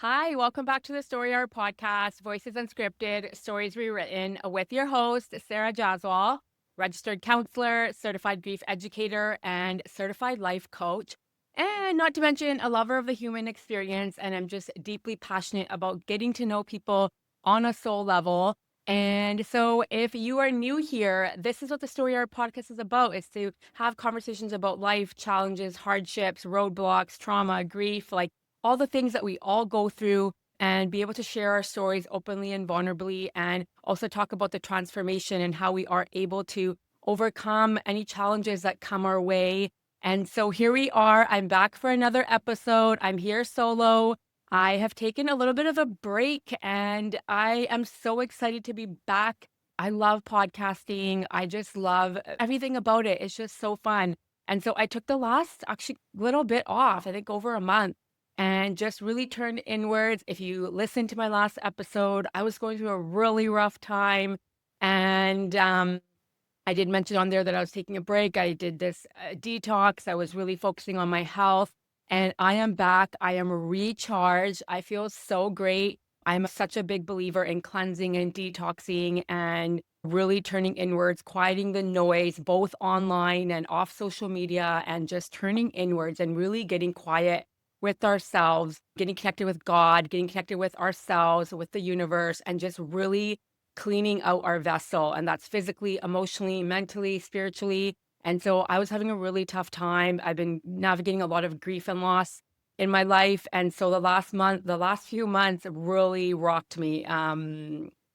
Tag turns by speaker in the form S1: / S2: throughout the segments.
S1: Hi, welcome back to the Story Hour podcast, Voices Unscripted, Stories Rewritten, with your host, Sara Jaswal, registered counselor, certified grief educator, and certified life coach. And not to mention a lover of the human experience. And I'm just deeply passionate about getting to know people on a soul level. And so if you are new here, this is what the Story Hour podcast is about, is to have conversations about life, challenges, hardships, roadblocks, trauma, grief, like all the things that we all go through and be able to share our stories openly and vulnerably, and also talk about the transformation and how we are able to overcome any challenges that come our way. And so here we are. I'm back for another episode. I'm here solo. I have taken a little bit of a break and I am so excited to be back. I love podcasting. I just love everything about it. It's just so fun. And so I took the last actually little bit off, I think over a month, and just really turned inwards. If you listen to my last episode, I was going through a really rough time. And I did mention on there that I was taking a break. I did this detox. I was really focusing on my health. And I am back. I am recharged. I feel so great. I'm such a big believer in cleansing and detoxing and really turning inwards, quieting the noise, both online and off social media, and just turning inwards and really getting quiet with ourselves, getting connected with God, getting connected with ourselves, with the universe, and just really cleaning out our vessel. And that's physically, emotionally, mentally, spiritually. And so I was having a really tough time. I've been navigating a lot of grief and loss in my life. And so the last few months really rocked me,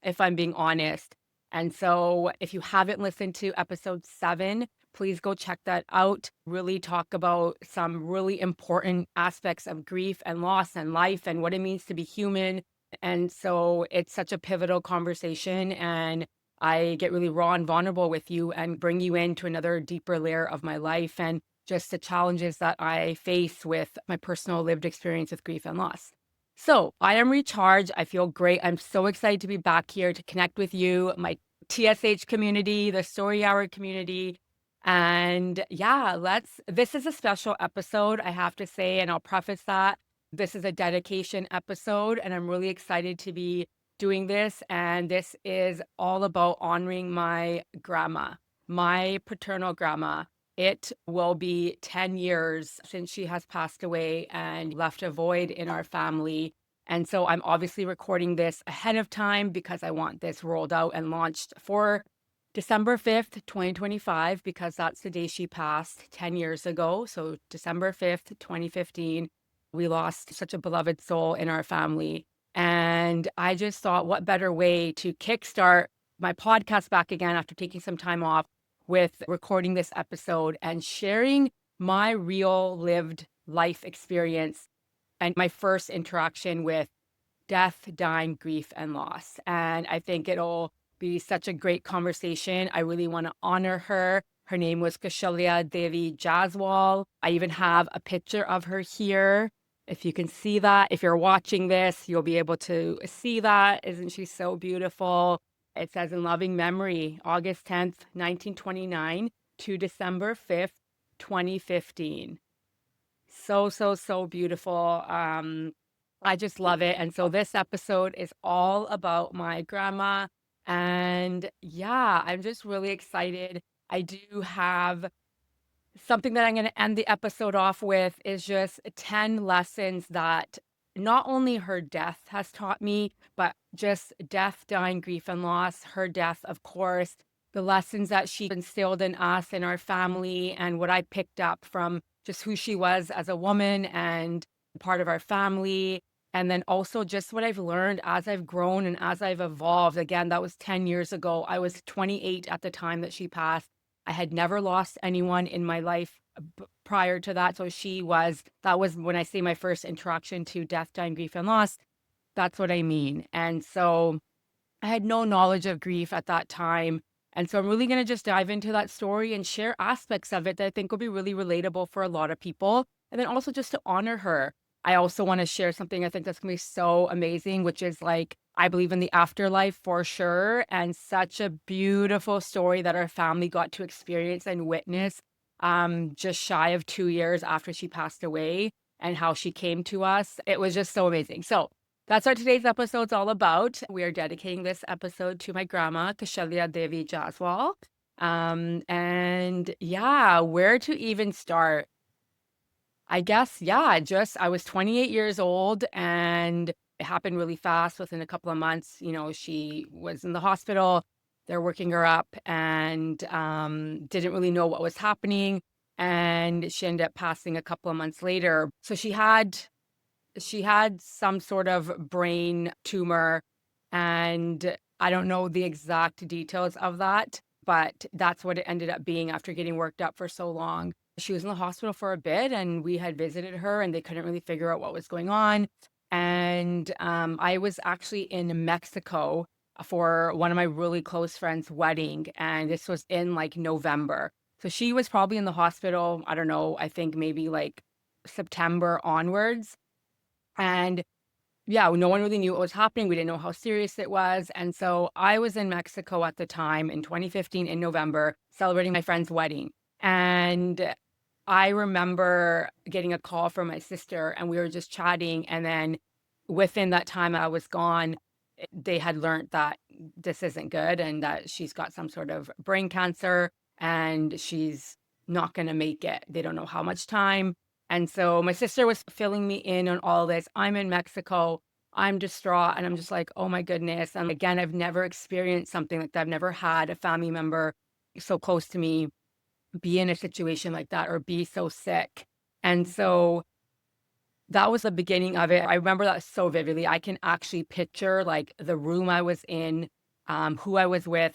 S1: if I'm being honest. And so if you haven't listened to episode 7, please go check that out. Really talk about some really important aspects of grief and loss and life and what it means to be human. And so it's such a pivotal conversation. And I get really raw and vulnerable with you and bring you into another deeper layer of my life and just the challenges that I face with my personal lived experience with grief and loss. So I am recharged. I feel great. I'm so excited to be back here to connect with you, my TSH community, the Story Hour community. And yeah, this is a special episode, I have to say, and I'll preface that. This is a dedication episode, and I'm really excited to be doing this. And this is all about honoring my grandma, my paternal grandma. It will be 10 years since she has passed away and left a void in our family. And so I'm obviously recording this ahead of time because I want this rolled out and launched for December 5th, 2025, because that's the day she passed 10 years ago. So December 5th, 2015, we lost such a beloved soul in our family. And I just thought, what better way to kickstart my podcast back again after taking some time off with recording this episode and sharing my real lived life experience and my first interaction with death, dying, grief, and loss. And I think it'll be such a great conversation. I really want to honor her. Her name was Kaushalya Devi Jaswal. I even have a picture of her here. If you can see that, if you're watching this, you'll be able to see that. Isn't she so beautiful? It says in loving memory, August 10th, 1929 to December 5th, 2015. So, so, so beautiful. I just love it. And so this episode is all about my grandma. And yeah, I'm just really excited. I do have something that I'm going to end the episode off with is just 10 lessons that not only her death has taught me, but just death, dying, grief, and loss. Her death, of course, the lessons that she instilled in us, in our family, and what I picked up from just who she was as a woman and part of our family. And then also just what I've learned as I've grown and as I've evolved. Again, that was 10 years ago. I was 28 at the time that she passed. I had never lost anyone in my life prior to that. So that was when I say my first interaction to death, dying, grief, and loss. That's what I mean. And so I had no knowledge of grief at that time. And so I'm really going to just dive into that story and share aspects of it that I think will be really relatable for a lot of people. And then also just to honor her. I also want to share something I think that's going to be so amazing, which is like, I believe in the afterlife for sure. And such a beautiful story that our family got to experience and witness just shy of 2 years after she passed away and how she came to us. It was just so amazing. So That's what today's episode's all about. We are dedicating this episode to my grandma, Kaushalya Devi Jaswal. And yeah, where to even start? I guess, yeah, just I was 28 years old and it happened really fast within a couple of months. She was in the hospital, they're working her up and didn't really know what was happening. And she ended up passing a couple of months later. So she had some sort of brain tumor, and I don't know the exact details of that, but that's what it ended up being after getting worked up for so long. She was in the hospital for a bit, and we had visited her, and they couldn't really figure out what was going on. And I was actually in Mexico for one of my really close friends' wedding, and this was in like November. So she was probably in the hospital, I don't know, I think maybe like September onwards. And yeah, no one really knew what was happening. We didn't know how serious it was. And so I was in Mexico at the time in 2015 in November, celebrating my friend's wedding. And I remember getting a call from my sister, and we were just chatting. And then within that time I was gone, they had learned that this isn't good and that she's got some sort of brain cancer and she's not going to make it. They don't know how much time. And so my sister was filling me in on all this. I'm in Mexico. I'm distraught. And I'm just like, oh my goodness. And again, I've never experienced something like that. I've never had a family member so close to me be in a situation like that or be so sick. And so that was the beginning of it. I remember that so vividly. I can actually picture like the room I was in, who I was with.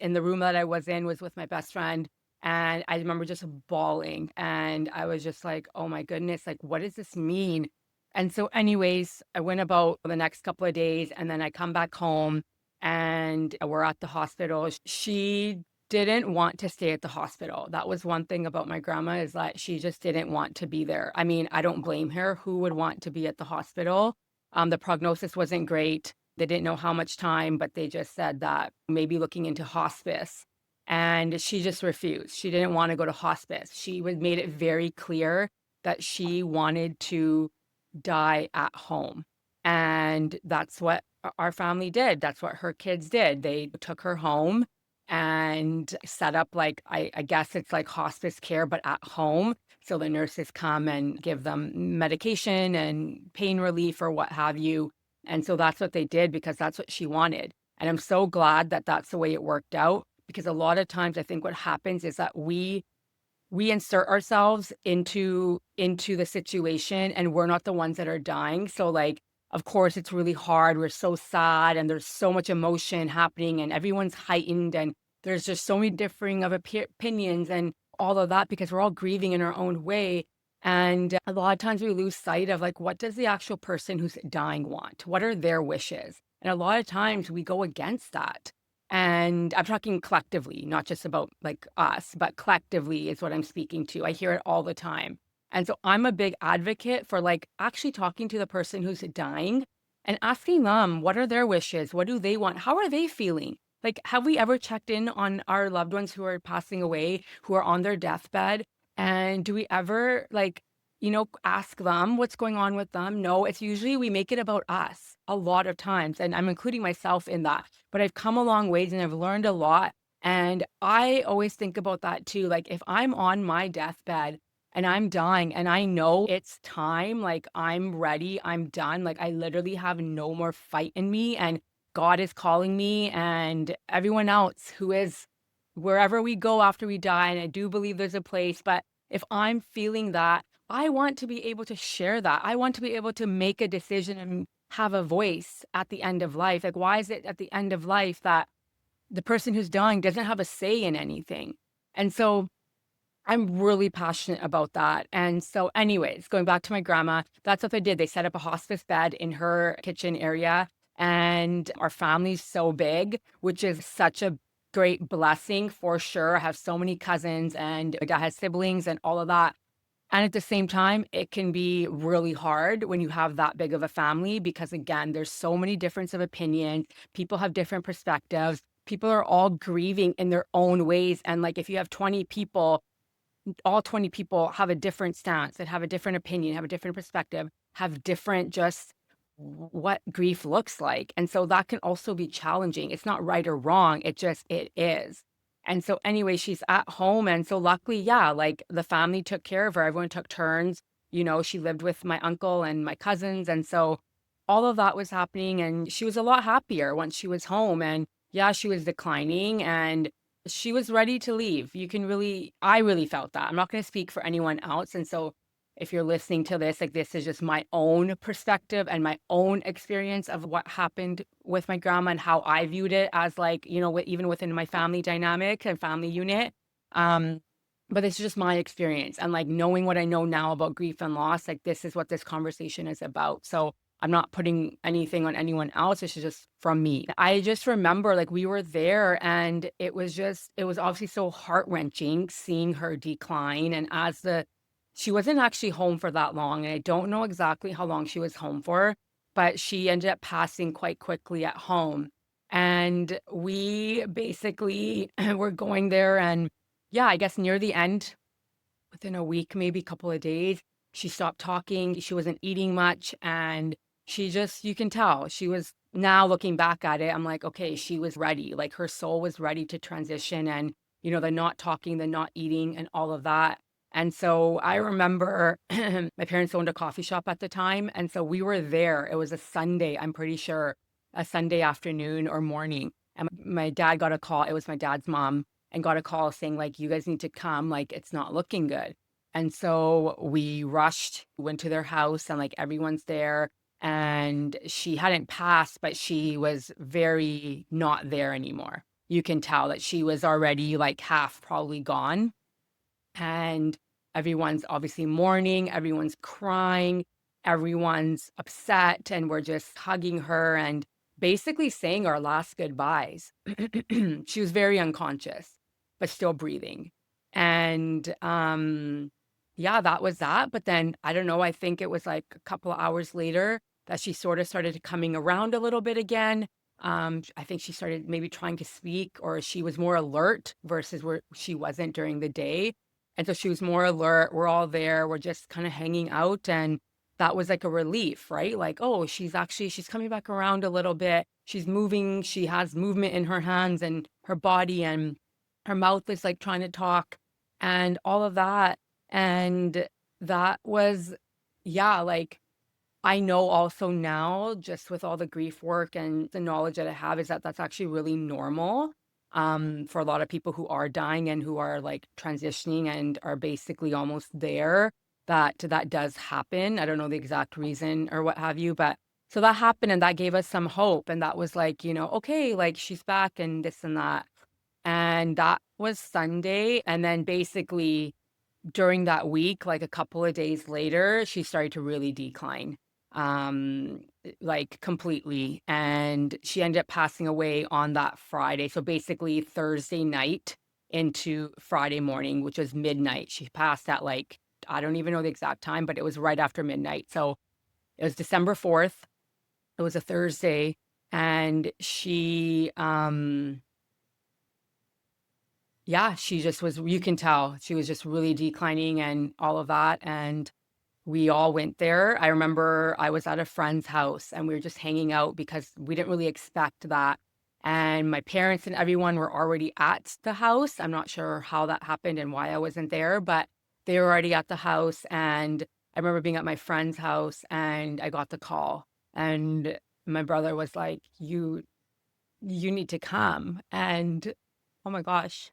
S1: In the room that I was in was with my best friend. And I remember just bawling. And I was just like, oh my goodness, like, what does this mean? And so, anyways, I went about the next couple of days and then I come back home and we're at the hospital. She didn't want to stay at the hospital. That was one thing about my grandma, is that she just didn't want to be there. I mean, I don't blame her. Who would want to be at the hospital? The prognosis wasn't great. They didn't know how much time, but they just said that maybe looking into hospice. And she just refused. She didn't want to go to hospice. She made it very clear that she wanted to die at home. And that's what our family did. That's what her kids did. They took her home and set up like I guess it's like hospice care, but at home. So the nurses come and give them medication and pain relief or what have you. And so that's what they did because that's what she wanted. And I'm so glad that that's the way it worked out, because a lot of times I think what happens is that we insert ourselves into the situation and we're not the ones that are dying. So like, of course, it's really hard. We're so sad and there's so much emotion happening and everyone's heightened and there's just so many differing of opinions and all of that because we're all grieving in our own way. And a lot of times we lose sight of like, what does the actual person who's dying want? What are their wishes? And a lot of times we go against that. And I'm talking collectively, not just about like us, but collectively is what I'm speaking to. I hear it all the time. And so I'm a big advocate for like actually talking to the person who's dying and asking them, what are their wishes? What do they want? How are they feeling? Like, have we ever checked in on our loved ones who are passing away, who are on their deathbed? And do we ever ask them what's going on with them? No, it's usually we make it about us a lot of times. And I'm including myself in that. But I've come a long ways and I've learned a lot. And I always think about that too. Like if I'm on my deathbed and I'm dying and I know it's time, like I'm ready, I'm done, like I literally have no more fight in me and God is calling me and everyone else who is wherever we go after we die. And I do believe there's a place, but if I'm feeling that, I want to be able to share that. I want to be able to make a decision and have a voice at the end of life. Like, why is it at the end of life that the person who's dying doesn't have a say in anything? And so I'm really passionate about that. And so, anyways, going back to my grandma, that's what they did. They set up a hospice bed in her kitchen area. And our family's so big, which is such a great blessing for sure. I have so many cousins and my dad has siblings and all of that. And at the same time, it can be really hard when you have that big of a family because, again, there's so many difference of opinions. People have different perspectives. People are all grieving in their own ways. And like if you have 20 people, all 20 people have a different stance and have a different opinion, have a different perspective, have different just what grief looks like. And so that can also be challenging. It's not right or wrong. It is. And so anyway, she's at home. And so luckily, yeah, like the family took care of her. Everyone took turns. She lived with my uncle and my cousins. And so all of that was happening. And she was a lot happier once she was home. And yeah, she was declining and she was ready to leave. I really felt that. I'm not going to speak for anyone else. And so if you're listening to this, like this is just my own perspective and my own experience of what happened with my grandma and how I viewed it as like, even within my family dynamic and family unit. Um, but it's just my experience and like knowing what I know now about grief and loss, like this is what this conversation is about. So I'm not putting anything on anyone else. This is just from me. I just remember like we were there and it was obviously so heart-wrenching seeing her decline. And she wasn't actually home for that long, and I don't know exactly how long she was home for, but she ended up passing quite quickly at home. And we basically were going there, and yeah, I guess near the end, within a week, maybe a couple of days, she stopped talking. She wasn't eating much, and you can tell she was now looking back at it. I'm like, okay, she was ready. Like her soul was ready to transition, and the not talking, the not eating, and all of that. And so I remember my parents owned a coffee shop at the time. And so we were there. It was a Sunday, I'm pretty sure, a Sunday afternoon or morning. And my dad got a call. It was my dad's mom and got a call saying, like, you guys need to come. Like, it's not looking good. And so we rushed, went to their house, and like everyone's there. And she hadn't passed, but she was very not there anymore. You can tell that she was already like half probably gone. And everyone's obviously mourning, everyone's crying, everyone's upset, and we're just hugging her and basically saying our last goodbyes. She was very unconscious, but still breathing. And yeah, that was that. But then I don't know, I think it was like a couple of hours later that she sort of started coming around a little bit again. I think she started maybe trying to speak, or she was more alert versus where she wasn't during the day. And so she was more alert. We're all there. We're just kind of hanging out. And that was like a relief, right? Like, oh, she's coming back around a little bit. She's moving. She has movement in her hands and her body, and her mouth is like trying to talk and all of that. And that was, yeah, like I know also now, just with all the grief work and the knowledge that I have, is that that's actually really normal for a lot of people who are dying and who are like transitioning and are basically almost there. That does happen. I don't know the exact reason or what have you, but so that happened and that gave us some hope. And that was like, okay, like she's back and this and that. And that was Sunday. And then basically during that week, like a couple of days later, she started to really decline, like completely. And she ended up passing away on that Friday. So basically Thursday night into Friday morning, which was midnight. She passed at like, I don't even know the exact time, but it was right after midnight. So it was December 4th. It was a Thursday. And yeah, she just was, you can tell she was just really declining and all of that. And we all went there. I remember I was at a friend's house and we were just hanging out because we didn't really expect that. And my parents and everyone were already at the house. I'm not sure how that happened and why I wasn't there, but they were already at the house. And I remember being at my friend's house and I got the call. And my brother was like, you need to come. And oh my gosh,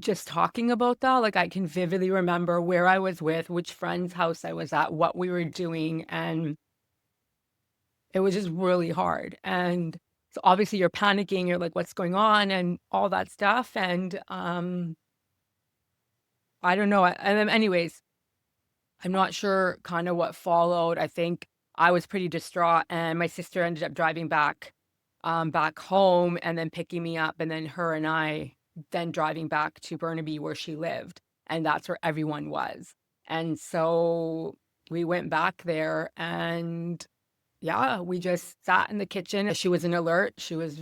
S1: just talking about that, like I can vividly remember where I was with, which friend's house I was at, what we were doing, and it was just really hard. And so obviously you're panicking, you're like, what's going on and all that stuff. And I don't know. And then anyways, I'm not sure kind of what followed. I think I was pretty distraught and my sister ended up driving back home and then picking me up, and then her and I then driving back to Burnaby where she lived, and that's where everyone was. And so we went back there and yeah, we just sat in the kitchen. She was an alert. She was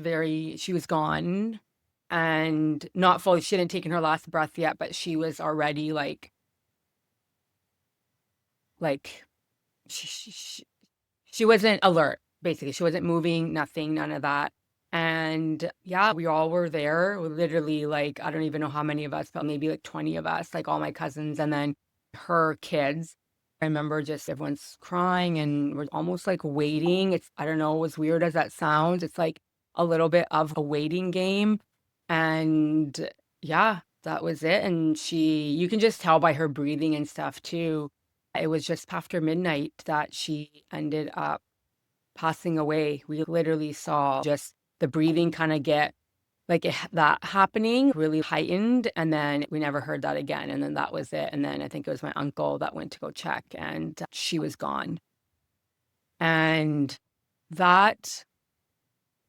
S1: gone and not fully, she hadn't taken her last breath yet, but she was already like Like she wasn't alert, basically. She wasn't moving, nothing, none of that. And yeah, we all were there. Literally, like, I don't even know how many of us, but maybe like 20 of us, like all my cousins and then her kids. I remember just everyone's crying and we're almost like waiting. I don't know, as weird as that sounds, it's like a little bit of a waiting game. And yeah, that was it. And you can just tell by her breathing and stuff too. It was just after midnight that she ended up passing away. We literally saw just the breathing kind of get like that happening really heightened. And then we never heard that again. And then that was it. And then I think it was my uncle that went to go check and she was gone. And that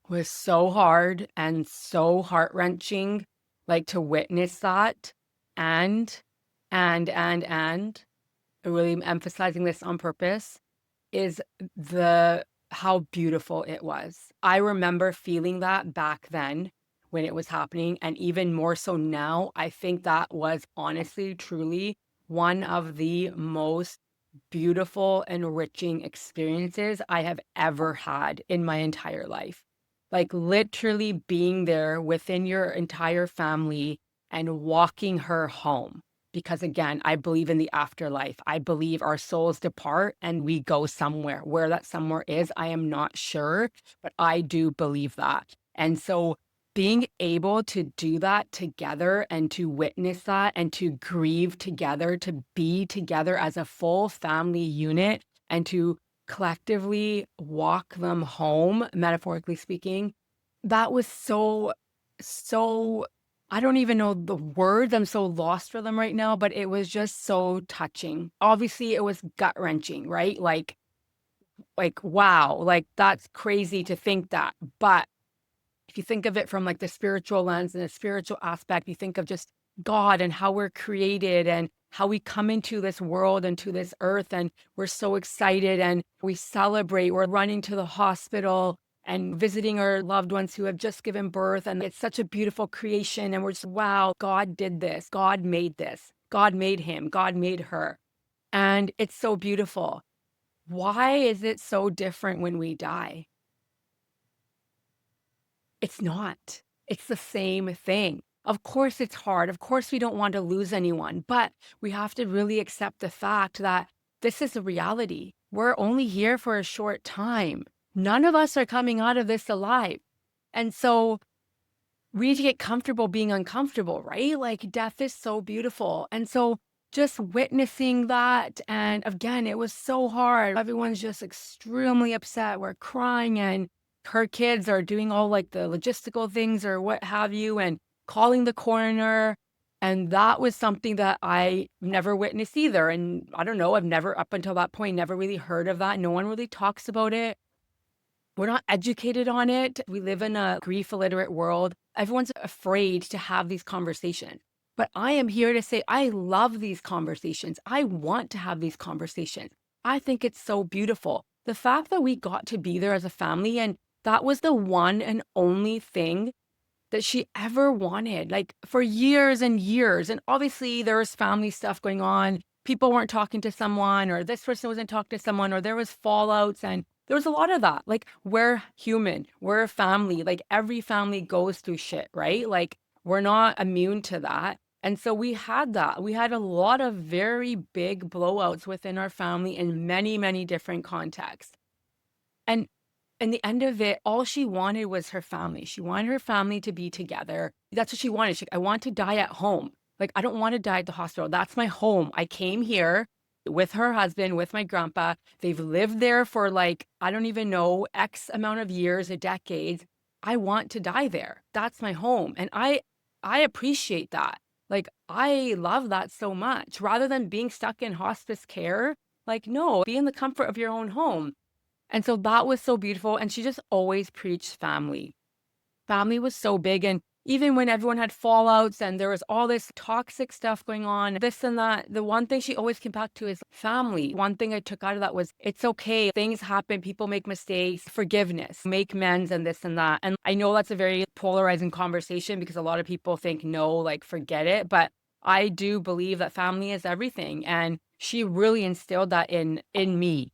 S1: was so hard and so heart-wrenching, like to witness that. And, and really emphasizing this on purpose, is how beautiful it was. I remember feeling that back then when it was happening, and even more so now. I think that was honestly, truly one of the most beautiful, enriching experiences I have ever had in my entire life. Like literally being there within your entire family and walking her home. Because again, I believe in the afterlife. I believe our souls depart and we go somewhere. Where that somewhere is, I am not sure, but I do believe that. And so being able to do that together and to witness that and to grieve together, to be together as a full family unit and to collectively walk them home, metaphorically speaking, that was so I don't even know the words. I'm so lost for them right now, but it was just so touching. Obviously, it was gut-wrenching, right? Like wow, like that's crazy to think that. But if you think of it from like the spiritual lens and the spiritual aspect, you think of just God and how we're created and how we come into this world and to this earth and we're so excited and we celebrate. We're running to the hospital and visiting our loved ones who have just given birth. And it's such a beautiful creation. And we're just, wow, God did this. God made this. God made him. God made her. And it's so beautiful. Why is it so different when we die? It's not. It's the same thing. Of course, it's hard. Of course, we don't want to lose anyone, but we have to really accept the fact that this is a reality. We're only here for a short time. None of us are coming out of this alive. And so we need to get comfortable being uncomfortable, right? Like death is so beautiful. And so just witnessing that. And again, it was so hard. Everyone's just extremely upset. We're crying and her kids are doing all like the logistical things or what have you and calling the coroner. And that was something that I never witnessed either. And I don't know, I've never, up until that point, never really heard of that. No one really talks about it. We're not educated on it. We live in a grief illiterate world. Everyone's afraid to have these conversations. But I am here to say I love these conversations. I want to have these conversations. I think it's so beautiful. The fact that we got to be there as a family and that was the one and only thing that she ever wanted, like for years and years. And obviously there was family stuff going on. People weren't talking to someone, or this person wasn't talking to someone, or there was fallouts. And there was a lot of that. Like, we're human, we're a family. Like, every family goes through shit, right? Like, we're not immune to that. And so we had that. We had a lot of very big blowouts within our family in many, many different contexts. And in the end of it, all she wanted was her family. She wanted her family to be together. That's what she wanted. I want to die at home. Like, I don't want to die at the hospital. That's my home. I came here with her husband, with my grandpa. They've lived there for like, I don't even know, X amount of years, a decade. I want to die there. That's my home. And I appreciate that. Like, I love that so much. Rather than being stuck in hospice care, like, no, be in the comfort of your own home. And so that was so beautiful. And she just always preached family. Family was so big. And even when everyone had fallouts and there was all this toxic stuff going on, this and that, the one thing she always came back to is family. One thing I took out of that was, it's okay. Things happen. People make mistakes. Forgiveness, make amends, and this and that. And I know that's a very polarizing conversation because a lot of people think, no, like, forget it. But I do believe that family is everything. And she really instilled that in me,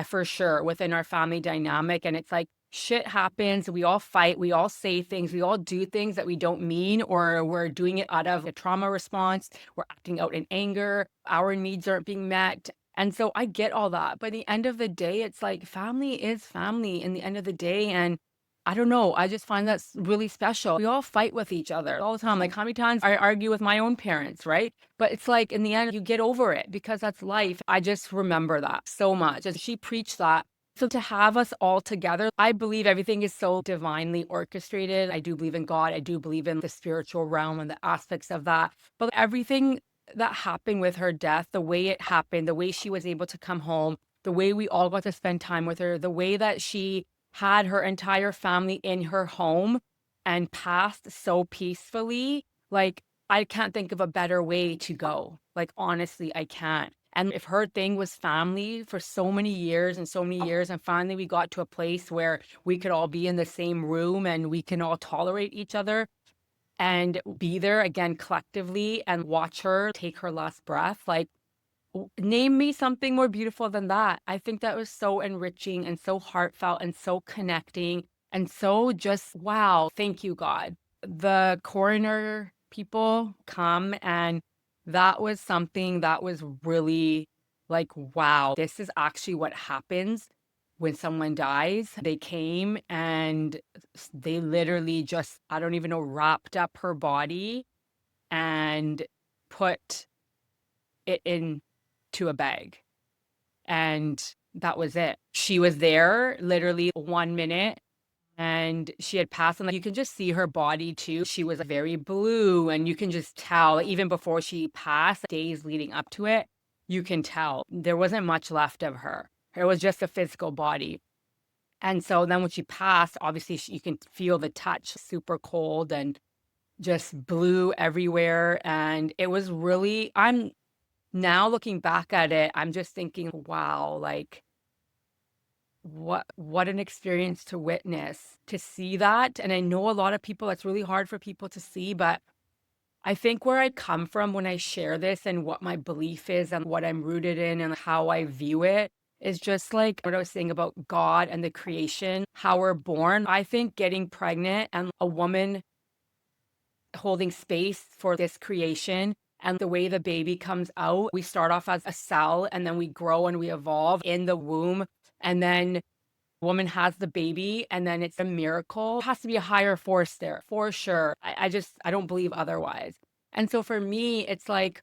S1: for sure, within our family dynamic. And it's like shit happens. We all fight. We all say things. We all do things that we don't mean, or we're doing it out of a trauma response. We're acting out in anger. Our needs aren't being met. And so I get all that. But at the end of the day, it's like family is family in the end of the day. And I don't know. I just find that's really special. We all fight with each other all the time. Like, how many times I argue with my own parents, right? But it's like in the end, you get over it because that's life. I just remember that so much. And she preached that. So to have us all together, I believe everything is so divinely orchestrated. I do believe in God. I do believe in the spiritual realm and the aspects of that. But everything that happened with her death, the way it happened, the way she was able to come home, the way we all got to spend time with her, the way that she had her entire family in her home and passed so peacefully, like, I can't think of a better way to go. Like, honestly, I can't. And if her thing was family for so many years and so many years, and finally we got to a place where we could all be in the same room and we can all tolerate each other and be there again collectively and watch her take her last breath, like, name me something more beautiful than that. I think that was so enriching and so heartfelt and so connecting and so just, wow, thank you, God. The coroner people come, and that was something that was really like, wow, this is actually what happens when someone dies. They came and they literally just, I don't even know, wrapped up her body and put it into a bag. And that was it. She was there literally 1 minute and she had passed. And like, you can just see her body too. She was very blue, and you can just tell, like, even before she passed, days leading up to it, you can tell there wasn't much left of her. It was just a physical body. And so then when she passed, obviously you can feel the touch, super cold and just blue everywhere. And it was really, I'm now looking back at it, I'm just thinking, wow, like, what an experience to witness, to see that. And I know a lot of people, it's really hard for people to see, but I think where I come from when I share this and what my belief is and what I'm rooted in and how I view it is just like what I was saying about God and the creation, how we're born. I think getting pregnant and a woman holding space for this creation and the way the baby comes out, we start off as a cell and then we grow and we evolve in the womb. And then woman has the baby and then it's a miracle. It has to be a higher force there for sure. I don't believe otherwise. And so for me, it's like,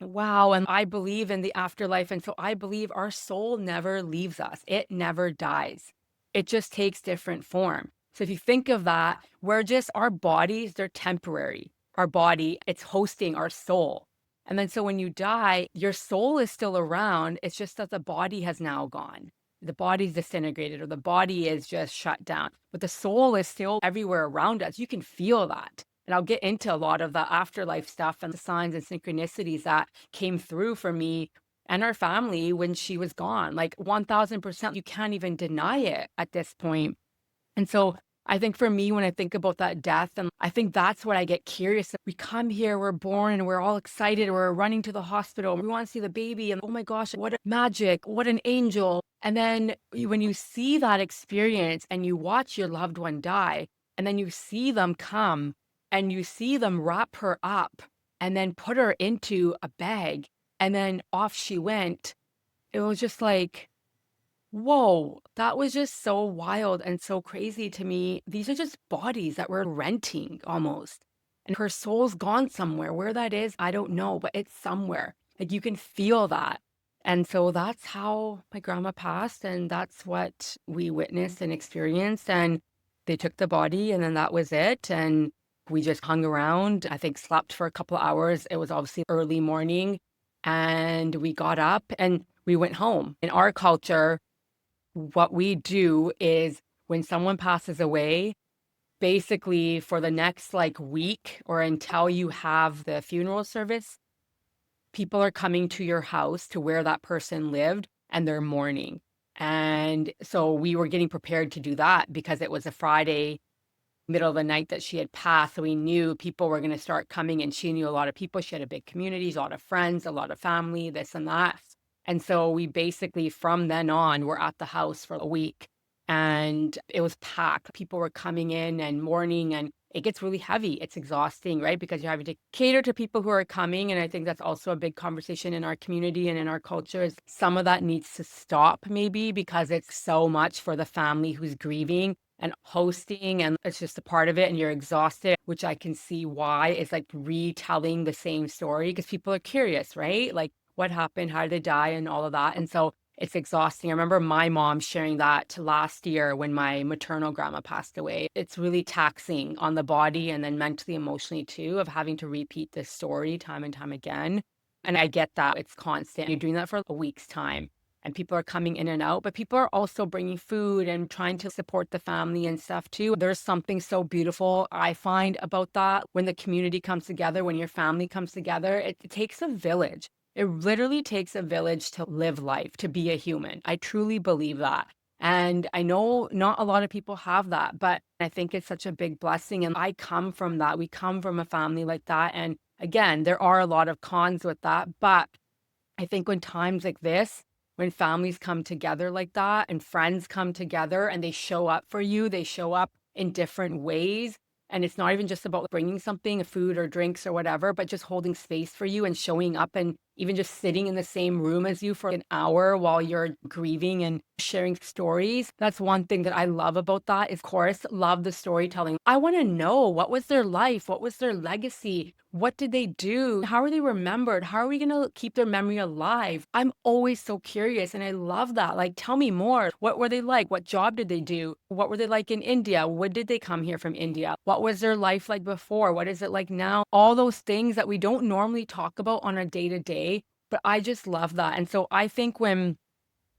S1: wow. And I believe in the afterlife. And so I believe our soul never leaves us. It never dies. It just takes different form. So if you think of that, we're just, our bodies, they're temporary. Our body, it's hosting our soul. And then so when you die, your soul is still around. It's just that the body has now gone. The body's disintegrated or the body is just shut down. But the soul is still everywhere around us. You can feel that. And I'll get into a lot of the afterlife stuff and the signs and synchronicities that came through for me and our family when she was gone. Like 1000%, you can't even deny it at this point. And so I think for me, when I think about that death, and I think that's what I get curious. We come here, we're born, and we're all excited. We're running to the hospital. We want to see the baby. And oh my gosh, what a magic, what an angel. And then when you see that experience and you watch your loved one die, and then you see them come and you see them wrap her up and then put her into a bag, and then off she went. It was just like, whoa, that was just so wild and so crazy to me. These are just bodies that we're renting almost. And her soul's gone somewhere. Where that is, I don't know, but it's somewhere. Like you can feel that. And so that's how my grandma passed. And that's what we witnessed and experienced. And they took the body, and then that was it. And we just hung around, I think slept for a couple of hours. It was obviously early morning. And we got up and we went home. In our culture, what we do is when someone passes away, basically for the next like week or until you have the funeral service, people are coming to your house to where that person lived and they're mourning. And so we were getting prepared to do that because it was a Friday middle of the night that she had passed. So we knew people were going to start coming, and she knew a lot of people. She had a big community, a lot of friends, a lot of family, this and that. And so we basically, from then on, were at the house for a week, and it was packed. People were coming in and mourning, and it gets really heavy. It's exhausting, right? Because you're having to cater to people who are coming. And I think that's also a big conversation in our community and in our culture is some of that needs to stop maybe because it's so much for the family who's grieving and hosting, and it's just a part of it, and you're exhausted, which I can see why. It's like retelling the same story because people are curious, right? Like what happened, how did they die, and all of that. And so it's exhausting. I remember my mom sharing that last year when my maternal grandma passed away. It's really taxing on the body and then mentally, emotionally too, of having to repeat this story time and time again. And I get that it's constant. You're doing that for a week's time and people are coming in and out, but people are also bringing food and trying to support the family and stuff too. There's something so beautiful I find about that when the community comes together, when your family comes together, it takes a village. It literally takes a village to live life, to be a human. I truly believe that. And I know not a lot of people have that, but I think it's such a big blessing. And I come from that. We come from a family like that. And again, there are a lot of cons with that. But I think when times like this, when families come together like that and friends come together and they show up for you, they show up in different ways. And it's not even just about bringing something, food or drinks or whatever, but just holding space for you and showing up and even just sitting in the same room as you for an hour while you're grieving and sharing stories. That's one thing that I love about that is, of course, love the storytelling. I want to know what was their life? What was their legacy? What did they do? How are they remembered? How are we going to keep their memory alive? I'm always so curious and I love that. Like, tell me more. What were they like? What job did they do? What were they like in India? When did they come here from India? What was their life like before? What is it like now? All those things that we don't normally talk about on a day to day, but I just love that. And so I think when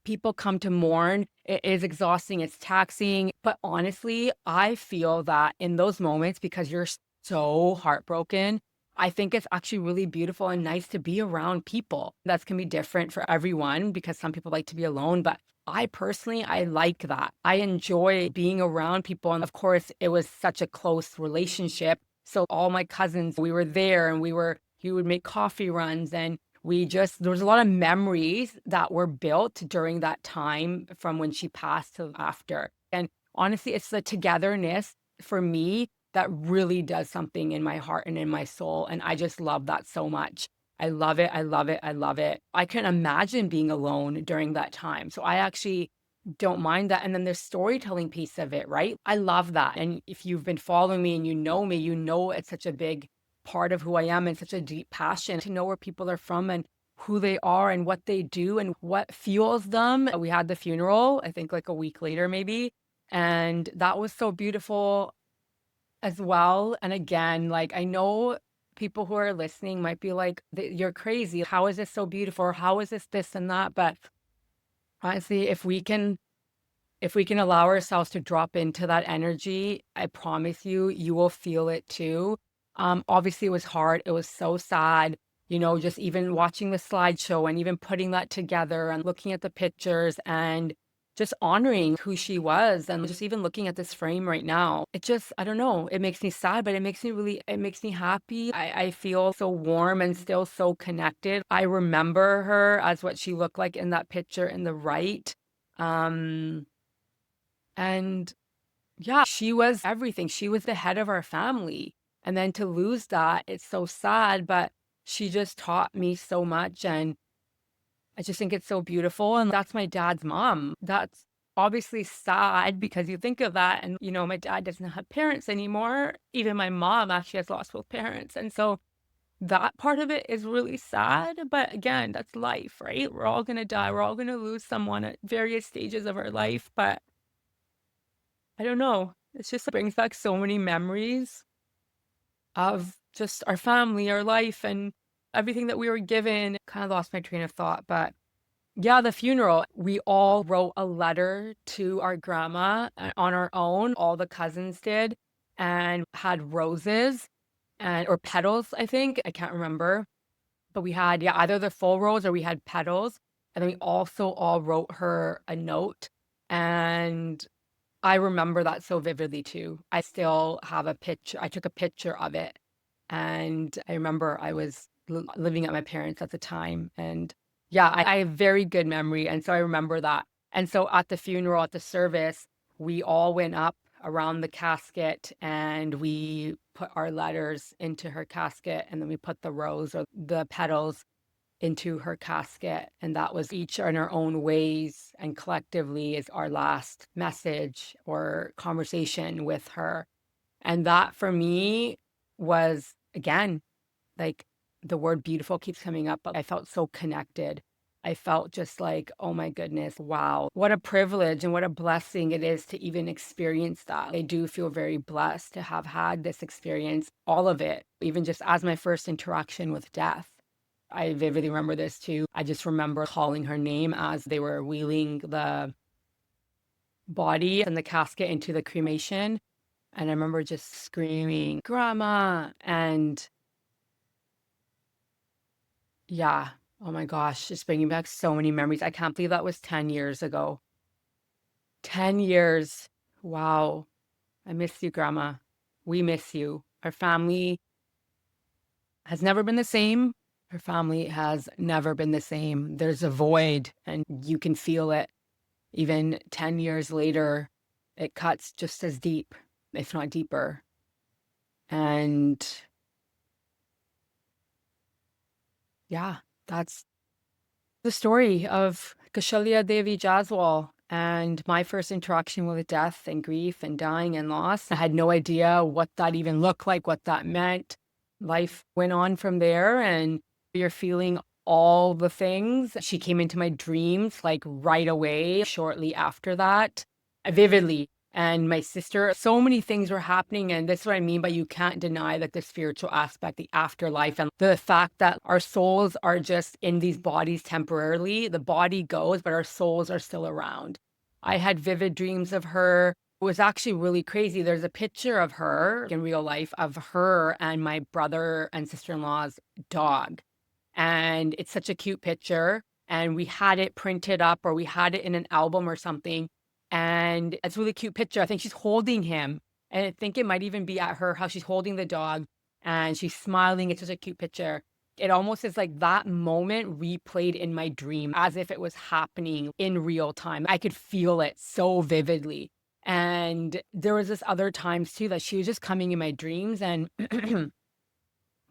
S1: people come to mourn, it is exhausting, it's taxing. But honestly, I feel that in those moments, because you're so heartbroken, I think it's actually really beautiful and nice to be around people. That's can be different for everyone because some people like to be alone, but I personally, I like that. I enjoy being around people. And of course, it was such a close relationship. So all my cousins, we were there and he would make coffee runs and there was a lot of memories that were built during that time from when she passed to after. And honestly, it's the togetherness for me that really does something in my heart and in my soul. And I just love that so much. I love it. I love it. I love it. I can imagine being alone during that time. So I actually don't mind that. And then the storytelling piece of it, right? I love that. And if you've been following me and you know it's such a big part of who I am and such a deep passion to know where people are from and who they are and what they do and what fuels them. We had the funeral, I think like a week later, maybe. And that was so beautiful as well. And again, like I know people who are listening might be like, you're crazy. How is this so beautiful? Or how is this and that? But honestly, if we can allow ourselves to drop into that energy, I promise you, you will feel it too. Obviously, it was hard. It was so sad, just even watching the slideshow and even putting that together and looking at the pictures and just honoring who she was. And just even looking at this frame right now, I don't know, it makes me sad, but it makes me happy. I feel so warm and still so connected. I remember her as what she looked like in that picture in the right. Um, and yeah, she was everything. She was the head of our family. And then to lose that, it's so sad, but she just taught me so much. And I just think it's so beautiful. And that's my dad's mom. That's obviously sad because you think of that. And, my dad doesn't have parents anymore. Even my mom actually has lost both parents. And so that part of it is really sad. But again, that's life, right? We're all going to die. We're all going to lose someone at various stages of our life. But I don't know. It just brings back so many memories of just our family, our life, and everything that we were given. Kind of lost my train of thought, but yeah, the funeral, we all wrote a letter to our grandma on our own. All the cousins did and had roses or petals, I think. I can't remember. But we had, yeah, either the full rose or we had petals. And then we also all wrote her a note. And I remember that so vividly too. I still have a picture. I took a picture of it. And I remember I was living at my parents' at the time. And yeah, I have very good memory. And so I remember that. And so at the funeral, at the service, we all went up around the casket and we put our letters into her casket. And then we put the rose or the petals into her casket. And that was each in our own ways and collectively is our last message or conversation with her. And that for me was, again, like the word beautiful keeps coming up, but I felt so connected. I felt just like, oh my goodness, wow, what a privilege and what a blessing it is to even experience that. I do feel very blessed to have had this experience, all of it, even just as my first interaction with death. I vividly remember this too. I just remember calling her name as they were wheeling the body and the casket into the cremation. And I remember just screaming, Grandma. And yeah, oh my gosh, just bringing back so many memories. I can't believe that was 10 years ago. 10 years. Wow. I miss you, Grandma. We miss you. Our family has never been the same. Our family has never been the same. There's a void, and you can feel it. Even 10 years later, it cuts just as deep, if not deeper. And yeah, that's the story of Kaushalya Devi Jaswal and my first interaction with death and grief and dying and loss. I had no idea what that even looked like, what that meant. Life went on from there, and you're feeling all the things. She came into my dreams like right away, shortly after that, vividly. And my sister, so many things were happening. And this is what I mean by you can't deny that the spiritual aspect, the afterlife, and the fact that our souls are just in these bodies temporarily. The body goes, but our souls are still around. I had vivid dreams of her. It was actually really crazy. There's a picture of her in real life of her and my brother and sister-in-law's dog. And it's such a cute picture. And we had it printed up or we had it in an album or something. And it's a really cute picture. I think she's holding him. And I think it might even be at her house. She's holding the dog and she's smiling. It's such a cute picture. It almost is like that moment replayed in my dream as if it was happening in real time. I could feel it so vividly. And there was this other times too that she was just coming in my dreams. And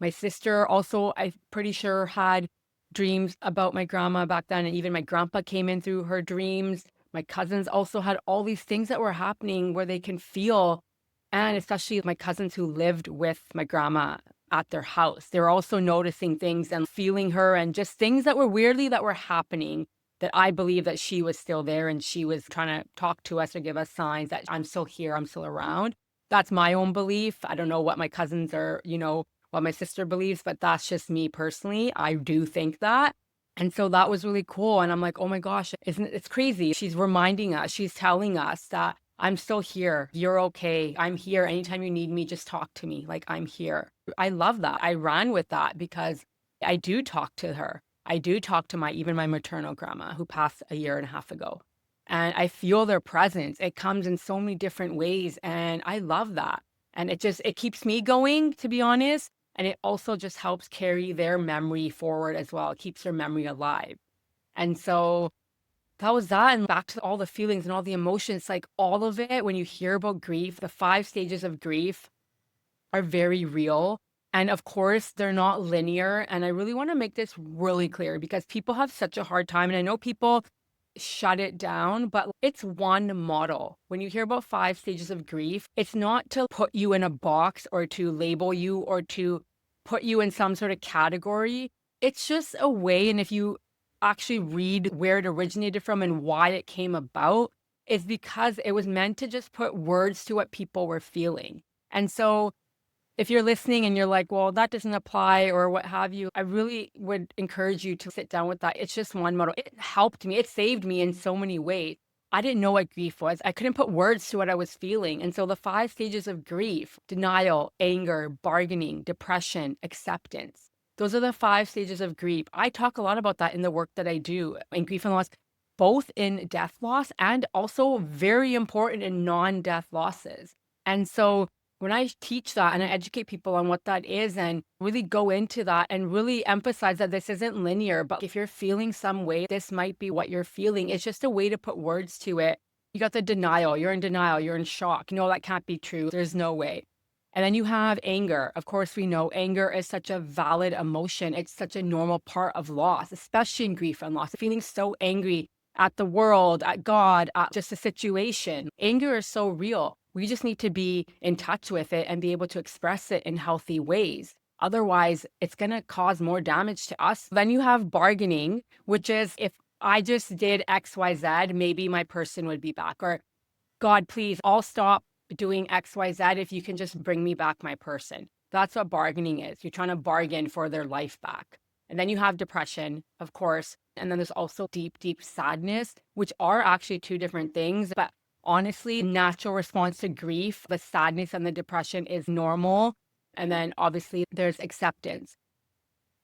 S1: my sister also, I'm pretty sure, had dreams about my grandma back then. And even my grandpa came in through her dreams. My cousins also had all these things that were happening where they can feel. And especially my cousins who lived with my grandma at their house, they're also noticing things and feeling her and just things that were weirdly that were happening that I believe that she was still there and she was trying to talk to us or give us signs that I'm still here, I'm still around. That's my own belief. I don't know what my cousins are, what my sister believes, but that's just me personally. I do think that. And so that was really cool. And I'm like, oh my gosh, it's crazy. She's reminding us, she's telling us that I'm still here. You're okay. I'm here. Anytime you need me, just talk to me. Like I'm here. I love that. I ran with that because I do talk to her. I do talk to even my maternal grandma who passed a year and a half ago. And I feel their presence. It comes in so many different ways. And I love that. And it keeps me going, to be honest. And it also just helps carry their memory forward as well. It keeps their memory alive. And so that was that. And back to all the feelings and all the emotions, like all of it, when you hear about grief, the 5 stages of grief are very real. And of course, they're not linear. And I really want to make this really clear because people have such a hard time. And I know people shut it down, but it's one model. When you hear about 5 stages of grief, it's not to put you in a box or to label you or to put you in some sort of category. It's just a way. And if you actually read where it originated from and why it came about, it's because it was meant to just put words to what people were feeling. And so if you're listening and you're like, well, that doesn't apply or what have you, I really would encourage you to sit down with that. It's just one model. It helped me. It saved me in so many ways. I didn't know what grief was. I couldn't put words to what I was feeling. And so the 5 stages of grief, denial, anger, bargaining, depression, acceptance. Those are the 5 stages of grief. I talk a lot about that in the work that I do in grief and loss. both in death loss and also very important in non-death losses. And so when I teach that and I educate people on what that is and really go into that and really emphasize that this isn't linear, but if you're feeling some way, this might be what you're feeling. It's just a way to put words to it. You got the denial, you're in denial, you're in shock. No, that can't be true. There's no way. And then you have anger. Of course, we know anger is such a valid emotion. It's such a normal part of loss, especially in grief and loss. Feeling so angry at the world, at God, at just a situation. Anger is so real. We just need to be in touch with it and be able to express it in healthy ways. Otherwise, it's going to cause more damage to us. Then you have bargaining, which is if I just did XYZ, maybe my person would be back. Or, God, please, I'll stop doing XYZ if you can just bring me back my person. That's what bargaining is. You're trying to bargain for their life back. And then you have depression, of course. And then there's also deep, deep sadness, which are actually two different things. But honestly, natural response to grief, the sadness and the depression is normal. And then obviously there's acceptance.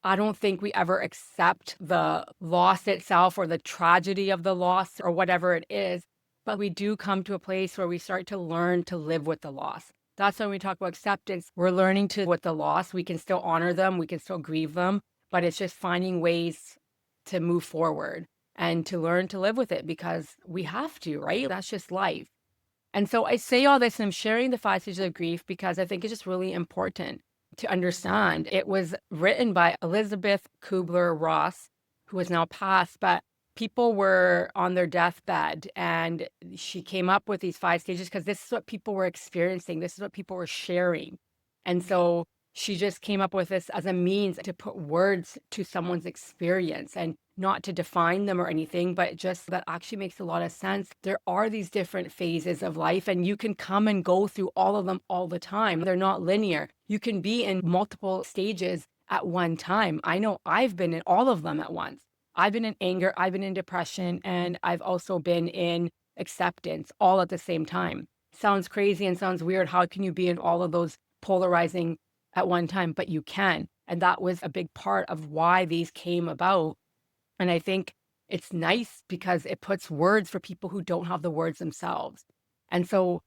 S1: I don't think we ever accept the loss itself or the tragedy of the loss or whatever it is, but we do come to a place where we start to learn to live with the loss. That's when we talk about acceptance. We're learning to with the loss. We can still honor them, we can still grieve them, but it's just finding ways to move forward and to learn to live with it because we have to, right? That's just life. And so I say all this and I'm sharing the 5 stages of grief because I think it's just really important to understand. It was written by Elizabeth Kubler-Ross, who has now passed, but people were on their deathbed and she came up with these 5 stages because this is what people were experiencing. This is what people were sharing. And so she just came up with this as a means to put words to someone's experience and not to define them or anything, but just that actually makes a lot of sense. There are these different phases of life and you can come and go through all of them all the time. They're not linear. You can be in multiple stages at one time. I know I've been in all of them at once. I've been in anger, I've been in depression, and I've also been in acceptance all at the same time. Sounds crazy and sounds weird. How can you be in all of those polarizing at one time? But you can. And that was a big part of why these came about. And I think it's nice because it puts words for people who don't have the words themselves. And so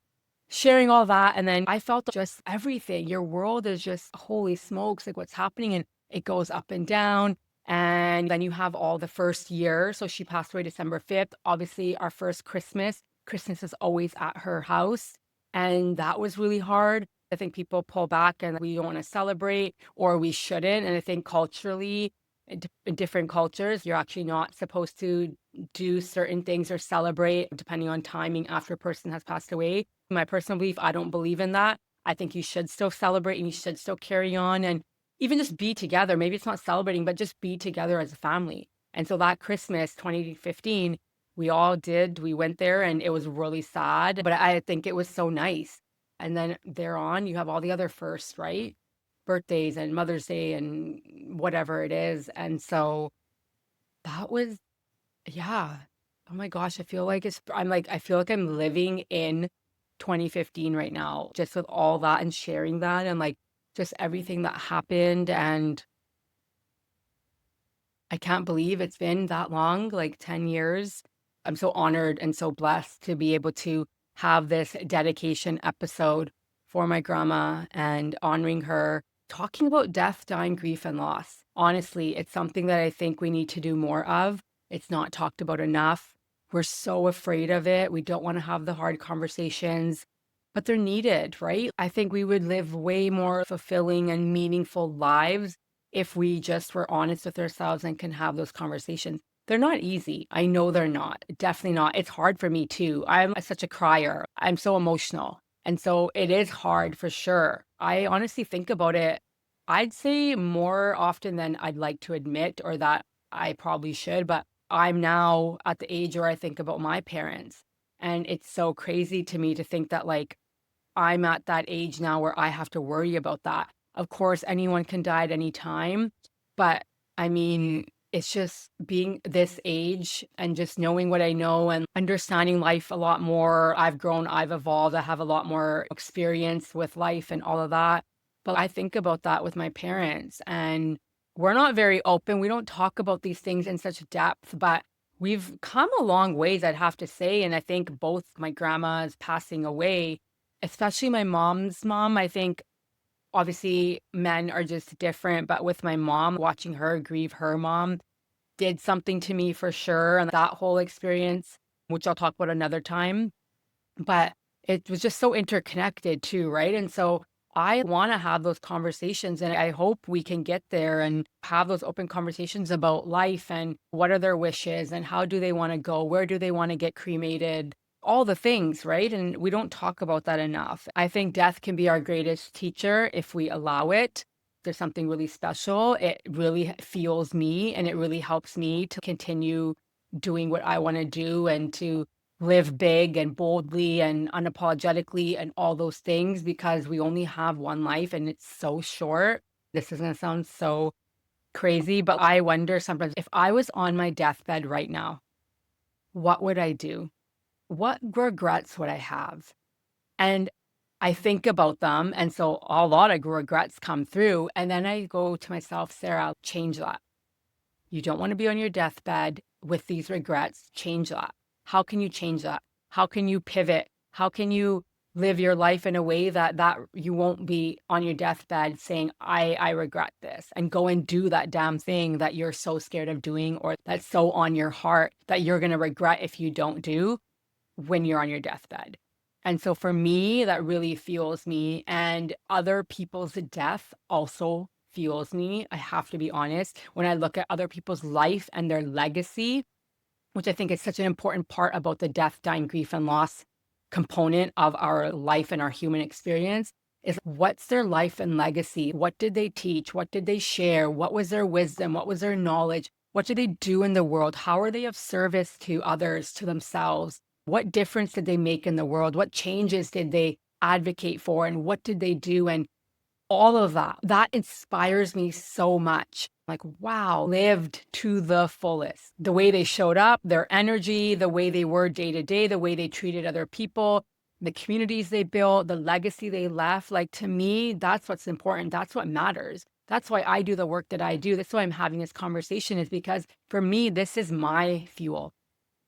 S1: sharing all that, and then I felt just everything. Your world is just, holy smokes, like what's happening. And it goes up and down. And then you have all the first year. So she passed away December 5th. Obviously, our first Christmas is always at her house. And that was really hard. I think people pull back and we don't want to celebrate or we shouldn't. And I think culturally, in different cultures, you're actually not supposed to do certain things or celebrate depending on timing after a person has passed away. My personal belief, I don't believe in that. I think you should still celebrate and you should still carry on and even just be together. Maybe it's not celebrating, but just be together as a family. And so that Christmas 2015, we went there and it was really sad, but I think it was so nice. And then thereon, you have all the other firsts, right? Birthdays and Mother's Day and whatever it is. And so that was, yeah. Oh my gosh, I feel like I feel like I'm living in 2015 right now, just with all that and sharing that and like just everything that happened. And I can't believe it's been that long, like 10 years. I'm so honored and so blessed to be able to have this dedication episode for my grandma and honoring her, talking about death, dying, grief, and loss. Honestly, it's something that I think we need to do more of. It's not talked about enough. We're so afraid of it. We don't want to have the hard conversations, but they're needed, right? I think we would live way more fulfilling and meaningful lives if we just were honest with ourselves and can have those conversations. They're not easy. I know they're not. Definitely not. It's hard for me too. I'm such a crier. I'm so emotional. And so it is hard for sure. I honestly think about it, I'd say more often than I'd like to admit or that I probably should, but I'm now at the age where I think about my parents. And it's so crazy to me to think that like I'm at that age now where I have to worry about that. Of course, anyone can die at any time, but I mean, it's just being this age and just knowing what I know and understanding life a lot more. I've grown, I've evolved, I have a lot more experience with life and all of that. But I think about that with my parents and we're not very open. We don't talk about these things in such depth, but we've come a long ways, I'd have to say. And I think both my grandmas passing away, especially my mom's mom, I think obviously men are just different. But with my mom, watching her grieve her mom did something to me for sure. And that whole experience, which I'll talk about another time, but it was just so interconnected too, right? And so I want to have those conversations and I hope we can get there and have those open conversations about life and what are their wishes and how do they want to go? Where do they want to get cremated? All the things, right? And we don't talk about that enough. I think death can be our greatest teacher if we allow it. There's something really special. It really fuels me and it really helps me to continue doing what I want to do and to live big and boldly and unapologetically and all those things because we only have one life and it's so short. This is going to sound so crazy, but I wonder sometimes if I was on my deathbed right now, what would I do? What regrets would I have? And I think about them. And so a lot of regrets come through. And then I go to myself, Sarah, change that. You don't want to be on your deathbed with these regrets. Change that. How can you change that? How can you pivot? How can you live your life in a way that you won't be on your deathbed saying, I regret this, and go and do that damn thing that you're so scared of doing or that's so on your heart that you're going to regret if you don't do when you're on your deathbed. And so for me, that really fuels me. And other people's death also fuels me. I have to be honest. When I look at other people's life and their legacy, which I think is such an important part about the death, dying, grief, and loss component of our life and our human experience, is what's their life and legacy? What did they teach? What did they share? What was their wisdom? What was their knowledge? What did they do in the world? How are they of service to others, to themselves? What difference did they make in the world? What changes did they advocate for? And what did they do? And all of that inspires me so much. Like, wow, lived to the fullest. The way they showed up, their energy, the way they were day to day, the way they treated other people, the communities they built, the legacy they left. Like, to me, that's what's important. That's what matters. That's why I do the work that I do. That's why I'm having this conversation, is because for me, this is my fuel.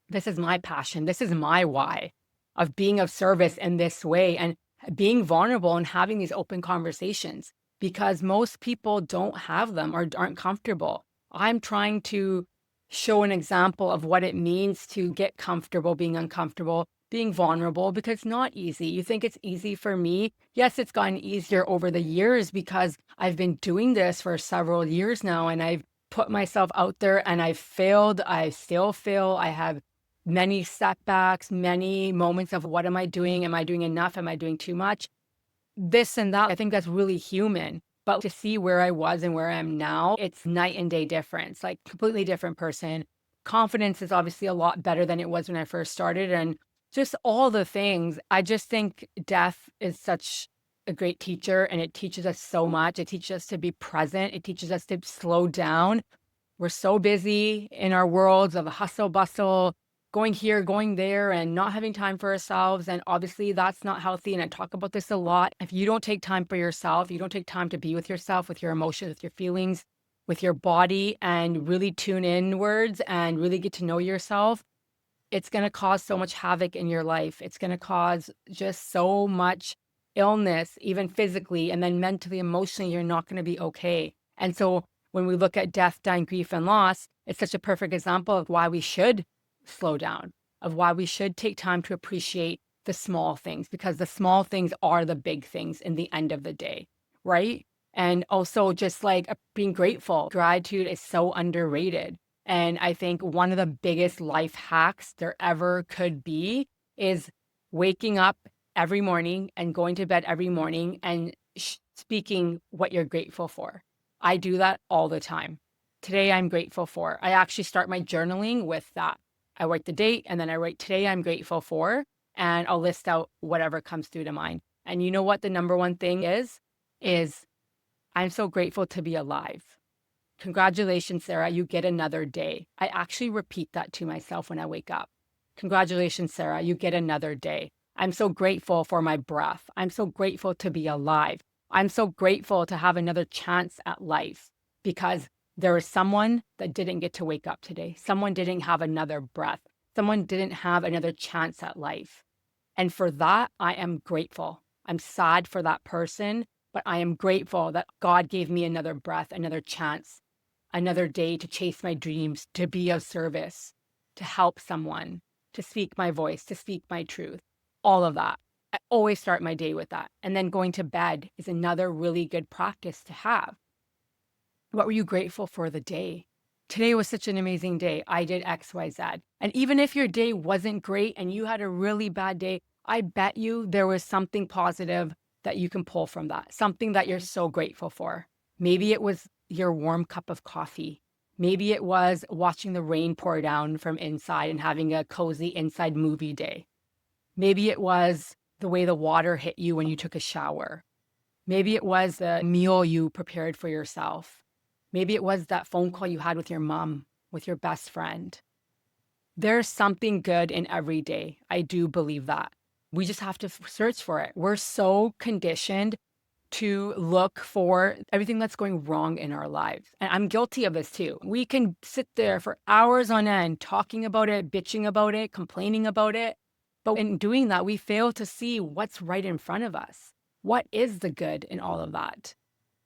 S1: This is my passion. This is my why of being of service in this way and being vulnerable and having these open conversations, because most people don't have them or aren't comfortable. I'm trying to show an example of what it means to get comfortable being uncomfortable, being vulnerable, because it's not easy. You think it's easy for me? Yes, it's gotten easier over the years because I've been doing this for several years now and I've put myself out there and I've failed. I still fail. I have many setbacks, many moments of what am I doing? Am I doing enough? Am I doing too much? This and that. I think that's really human. But to see where I was and where I am now, it's night and day difference, like completely different person. Confidence is obviously a lot better than it was when I first started. And just all the things. I just think death is such a great teacher and it teaches us so much. It teaches us to be present. It teaches us to slow down. We're so busy in our worlds of hustle bustle, going here, going there, and not having time for ourselves. And obviously that's not healthy. And I talk about this a lot. If you don't take time for yourself, you don't take time to be with yourself, with your emotions, with your feelings, with your body, and really tune inwards and really get to know yourself, it's going to cause so much havoc in your life. It's going to cause just so much illness, even physically, and then mentally, emotionally, you're not going to be okay. And so when we look at death, dying, grief, and loss, it's such a perfect example of why we should slow down, of why we should take time to appreciate the small things, because the small things are the big things in the end of the day, right? And also just like being grateful. Gratitude is so underrated. And I think one of the biggest life hacks there ever could be is waking up every morning and going to bed every morning and speaking what you're grateful for. I do that all the time. Today I'm grateful for. I actually start my journaling with that. I write the date and then I write today I'm grateful for, and I'll list out whatever comes through to mind. And you know what the number one thing is I'm so grateful to be alive. Congratulations, Sarah, you get another day. I actually repeat that to myself when I wake up. Congratulations, Sarah, you get another day. I'm so grateful for my breath. I'm so grateful to be alive. I'm so grateful to have another chance at life, because There was someone that didn't get to wake up today. Someone didn't have another breath. Someone didn't have another chance at life. And for that, I am grateful. I'm sad for that person, but I am grateful that God gave me another breath, another chance, another day to chase my dreams, to be of service, to help someone, to speak my voice, to speak my truth, all of that. I always start my day with that. And then going to bed is another really good practice to have. What were you grateful for the day? Today was such an amazing day. I did X, Y, Z. And even if your day wasn't great and you had a really bad day, I bet you there was something positive that you can pull from that, something that you're so grateful for. Maybe it was your warm cup of coffee. Maybe it was watching the rain pour down from inside and having a cozy inside movie day. Maybe it was the way the water hit you when you took a shower. Maybe it was the meal you prepared for yourself. Maybe it was that phone call you had with your mom, with your best friend. There's something good in every day. I do believe that. We just have to search for it. We're so conditioned to look for everything that's going wrong in our lives. And I'm guilty of this too. We can sit there for hours on end talking about it, bitching about it, complaining about it. But in doing that, we fail to see what's right in front of us. What is the good in all of that?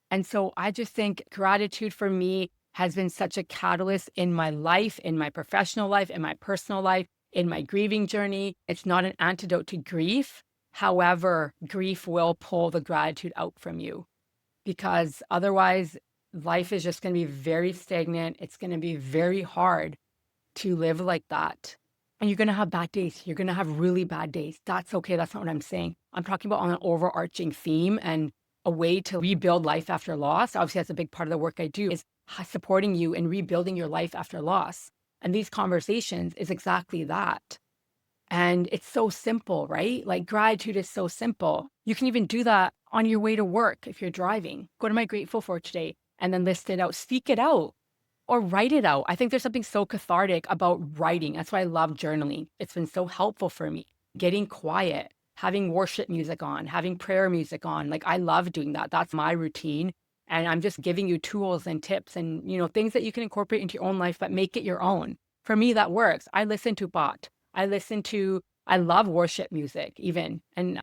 S1: And so I just think gratitude for me has been such a catalyst in my life, in my professional life, in my personal life, in my grieving journey. It's not an antidote to grief. However, grief will pull the gratitude out from you because otherwise life is just going to be very stagnant. It's going to be very hard to live like that. And you're going to have bad days. You're going to have really bad days. That's okay. That's not what I'm saying. I'm talking about on an overarching theme and a way to rebuild life after loss. Obviously, that's a big part of the work I do is supporting you in rebuilding your life after loss. And these conversations is exactly that. And it's so simple, right? Like gratitude is so simple. You can even do that on your way to work if you're driving. What am I grateful for today? And then list it out, speak it out, or write it out. I think there's something so cathartic about writing. That's why I love journaling. It's been so helpful for me. Getting quiet, having worship music on, having prayer music on. Like I love doing that. That's my routine. And I'm just giving you tools and tips and, things that you can incorporate into your own life, but make it your own. For me, that works. I listen to bot. I love worship music even. And,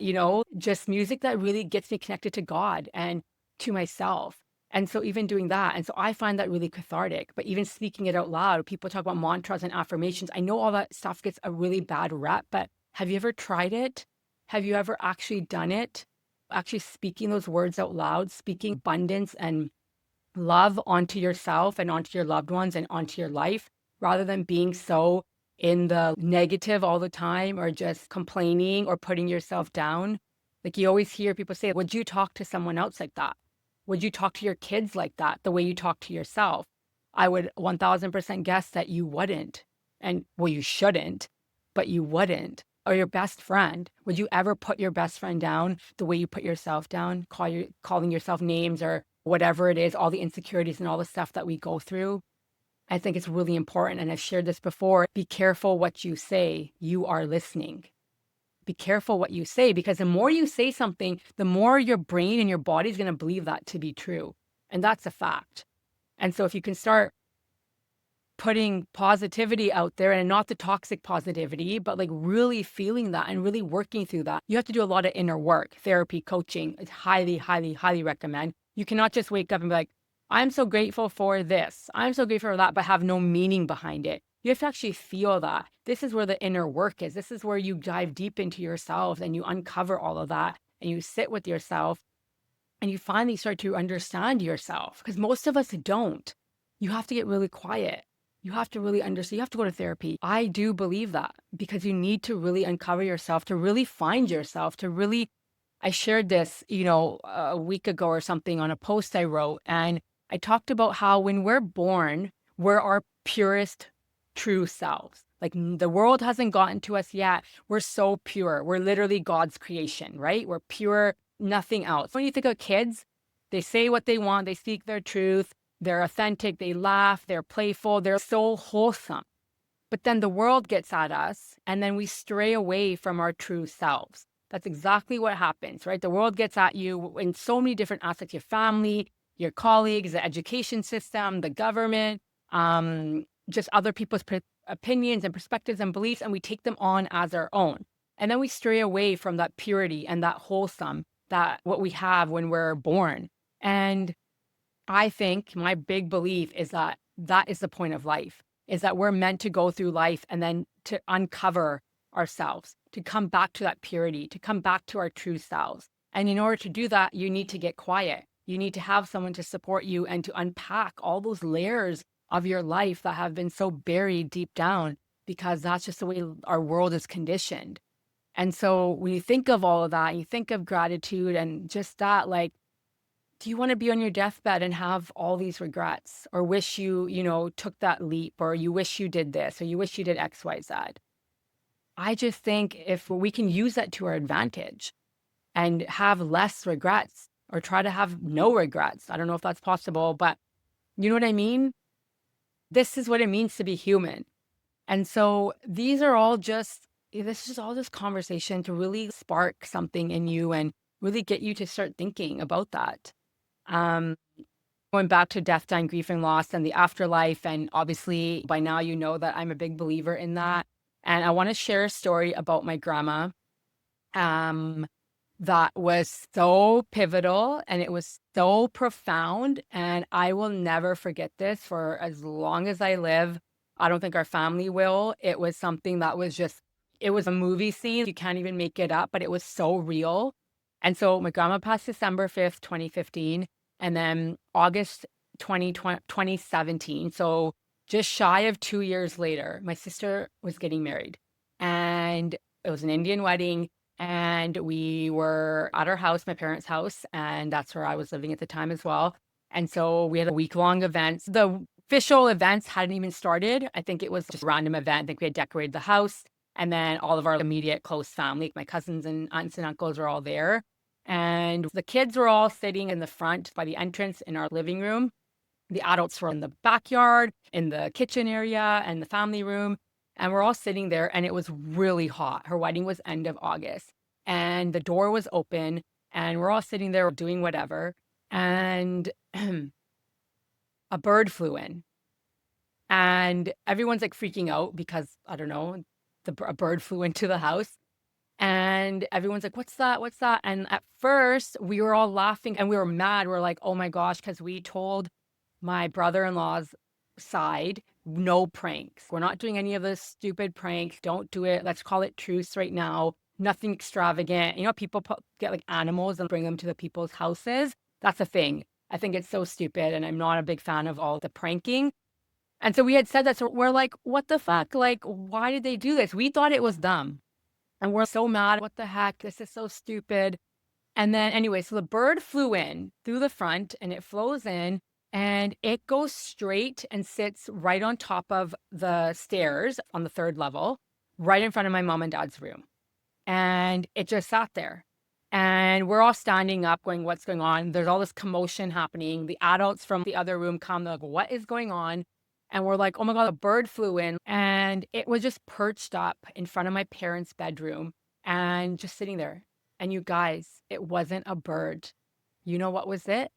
S1: just music that really gets me connected to God and to myself. And so even doing that, and so I find that really cathartic, but even speaking it out loud, people talk about mantras and affirmations. I know all that stuff gets a really bad rep, but have you ever tried it? Have you ever actually done it? Actually speaking those words out loud, speaking abundance and love onto yourself and onto your loved ones and onto your life, rather than being so in the negative all the time or just complaining or putting yourself down. Like you always hear people say, would you talk to someone else like that? Would you talk to your kids like that, the way you talk to yourself? I would 1000% guess that you wouldn't. And well, you shouldn't, but you wouldn't. Or your best friend. Would you ever put your best friend down the way you put yourself down, calling yourself names or whatever it is, all the insecurities and all the stuff that we go through? I think it's really important. And I've shared this before. Be careful what you say. You are listening. Be careful what you say, because the more you say something, the more your brain and your body is going to believe that to be true. And that's a fact. And so if you can start putting positivity out there, and not the toxic positivity, but like really feeling that and really working through that, you have to do a lot of inner work, therapy, coaching. It's highly, highly, highly recommend. You cannot just wake up and be like, I'm so grateful for this. I'm so grateful for that, but have no meaning behind it. You have to actually feel that. This is where the inner work is. This is where you dive deep into yourself and you uncover all of that and you sit with yourself and you finally start to understand yourself, because most of us don't. You have to get really quiet. You have to really understand. You have to go to therapy. I do believe that, because you need to really uncover yourself, to really find yourself, to really, I shared this, a week ago or something on a post I wrote, and I talked about how when we're born, we're our purest, true selves. Like the world hasn't gotten to us yet. We're so pure. We're literally God's creation, right? We're pure, nothing else. When you think of kids, they say what they want. They speak their truth. They're authentic. They laugh. They're playful. They're so wholesome. But then the world gets at us, and then we stray away from our true selves. That's exactly what happens, right? The world gets at you in so many different aspects, your family, your colleagues, the education system, the government, just other people's opinions and perspectives and beliefs, and we take them on as our own. And then we stray away from that purity and that wholesome, that what we have when we're born. And I think my big belief is that that is the point of life, is that we're meant to go through life and then to uncover ourselves, to come back to that purity, to come back to our true selves. And in order to do that, you need to get quiet. You need to have someone to support you and to unpack all those layers of your life that have been so buried deep down, because that's just the way our world is conditioned. And so when you think of all of that, you think of gratitude and just that, like, do you want to be on your deathbed and have all these regrets, or wish you took that leap, or you wish you did this, or you wish you did X, Y, Z? I just think if we can use that to our advantage and have less regrets, or try to have no regrets. I don't know if that's possible, but you know what I mean? This is what it means to be human. And so this is all just conversation to really spark something in you and really get you to start thinking about that. Um, Going back to death, dying, grief, and loss and the afterlife. And obviously, by now, you know that I'm a big believer in that. And I want to share a story about my grandma that was so pivotal and it was so profound. And I will never forget this for as long as I live. I don't think our family will. It was something that was it was a movie scene. You can't even make it up, but it was so real. And so my grandma passed December 5th, 2015. And then August 2017, so just shy of 2 years later, my sister was getting married. And it was an Indian wedding. And we were at our house, my parents' house, and that's where I was living at the time as well. And so we had a week-long event. The official events hadn't even started. I think it was just a random event. I think we had decorated the house. And then all of our immediate close family, my cousins and aunts and uncles were all there. And the kids were all sitting in the front by the entrance in our living room. The adults were in the backyard, in the kitchen area, and the family room. And we're all sitting there, and it was really hot. Her wedding was end of August. And the door was open, and we're all sitting there doing whatever. And a bird flew in. And everyone's like freaking out because, I don't know, a bird flew into the house. And everyone's like, what's that? What's that? And at first, we were all laughing and we were mad. We're like, oh my gosh, because we told my brother-in-law's side, no pranks. We're not doing any of this stupid pranks. Don't do it. Let's call it truce right now. Nothing extravagant. You know, people get like animals and bring them to the people's houses. That's a thing. I think it's so stupid. And I'm not a big fan of all the pranking. And so we had said that. So we're like, what the fuck? Like, why did they do this? We thought it was them. And we're so mad. What the heck? This is so stupid. And then anyway, so the bird flew in through the front and it flows in and it goes straight and sits right on top of the stairs on the third level, right in front of my mom and dad's room. And it just sat there. And we're all standing up going, what's going on? There's all this commotion happening. The adults from the other room come, they're like, what is going on? And we're like, oh my God, a bird flew in and it was just perched up in front of my parents' bedroom and just sitting there. And you guys, it wasn't a bird. You know what was it?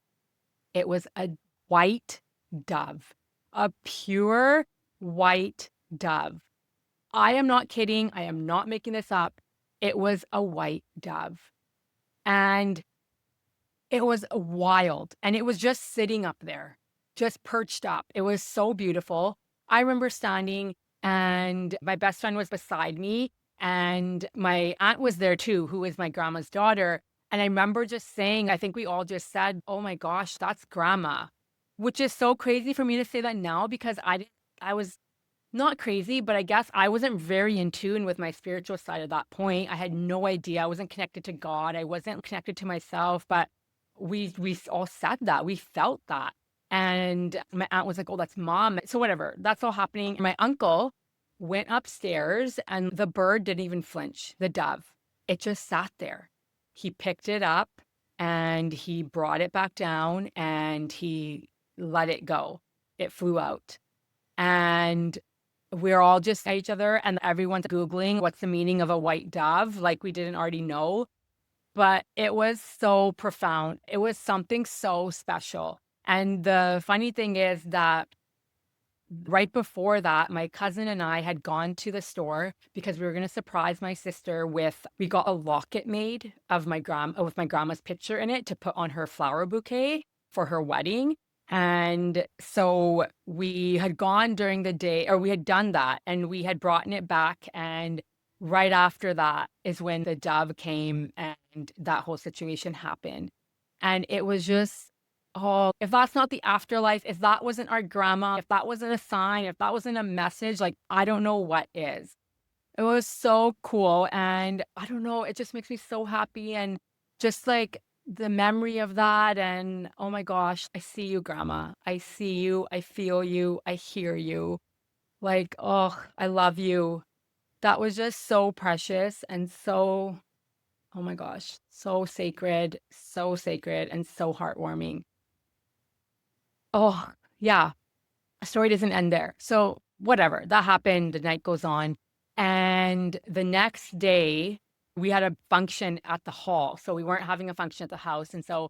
S1: It was a white dove, a pure white dove. I am not kidding. I am not making this up. It was a white dove. And it was wild. And it was just sitting up there, just perched up. It was so beautiful. I remember standing and my best friend was beside me and my aunt was there too, who is my grandma's daughter. And I remember just saying, I think we all just said, oh my gosh, that's grandma, which is so crazy for me to say that now because I was not crazy, but I guess I wasn't very in tune with my spiritual side at that point. I had no idea. I wasn't connected to God. I wasn't connected to myself, but we all said that. We felt that. And my aunt was like, oh, that's mom. So whatever, that's all happening. My uncle went upstairs and the bird didn't even flinch, the dove. It just sat there. He picked it up and he brought it back down and he let it go. It flew out. And we're all just at each other and everyone's Googling what's the meaning of a white dove, like we didn't already know. But it was so profound. It was something so special. And the funny thing is that right before that, my cousin and I had gone to the store because we were going to surprise my sister with, we got a locket made of with my grandma's picture in it to put on her flower bouquet for her wedding. And so we had gone during the day, or we had done that, and we had brought it back. And right after that is when the dove came and that whole situation happened. And it was just, oh, if that's not the afterlife, if that wasn't our grandma, if that wasn't a sign, if that wasn't a message, like, I don't know what is. It was so cool. And I don't know, it just makes me so happy. And just like the memory of that. And oh my gosh, I see you, grandma. I see you. I feel you. I hear you. Like, oh, I love you. That was just so precious and so, oh my gosh, so sacred and so heartwarming. Oh, yeah. Story doesn't end there. So, whatever, that happened. The night goes on. And the next day, we had a function at the hall. So, we weren't having a function at the house. And so,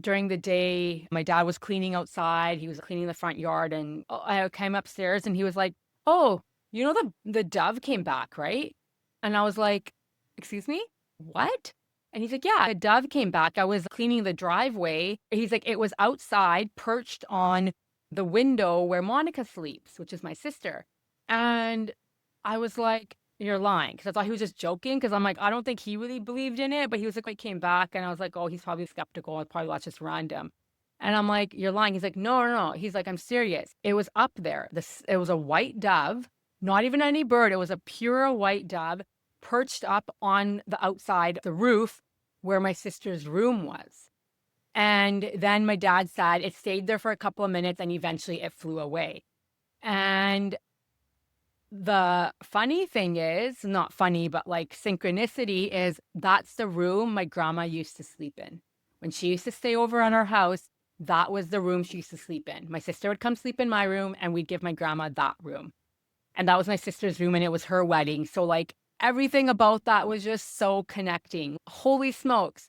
S1: during the day, my dad was cleaning outside. He was cleaning the front yard. And I came upstairs and he was like, "Oh, the dove came back, right?" And I was like, "Excuse me? What?" And he's like, "Yeah, a dove came back. I was cleaning the driveway." He's like, "It was outside, perched on the window where Monica sleeps," which is my sister. And I was like, "You're lying." Because I thought he was just joking. Because I'm like, I don't think he really believed in it. But he was like, I came back. And I was like, oh, he's probably skeptical. Probably that's just random. And I'm like, "You're lying." He's like, "No, no, no." He's like, "I'm serious. It was up there. It was a white dove, not even any bird. It was a pure white dove perched up on the outside, the roof where my sister's room was." And then my dad said it stayed there for a couple of minutes and eventually it flew away. And the funny thing is, not funny, but like synchronicity is that's the room my grandma used to sleep in. When she used to stay over on our house, that was the room she used to sleep in. My sister would come sleep in my room and we'd give my grandma that room. And that was my sister's room and it was her wedding. So like everything about that was just so connecting. Holy smokes.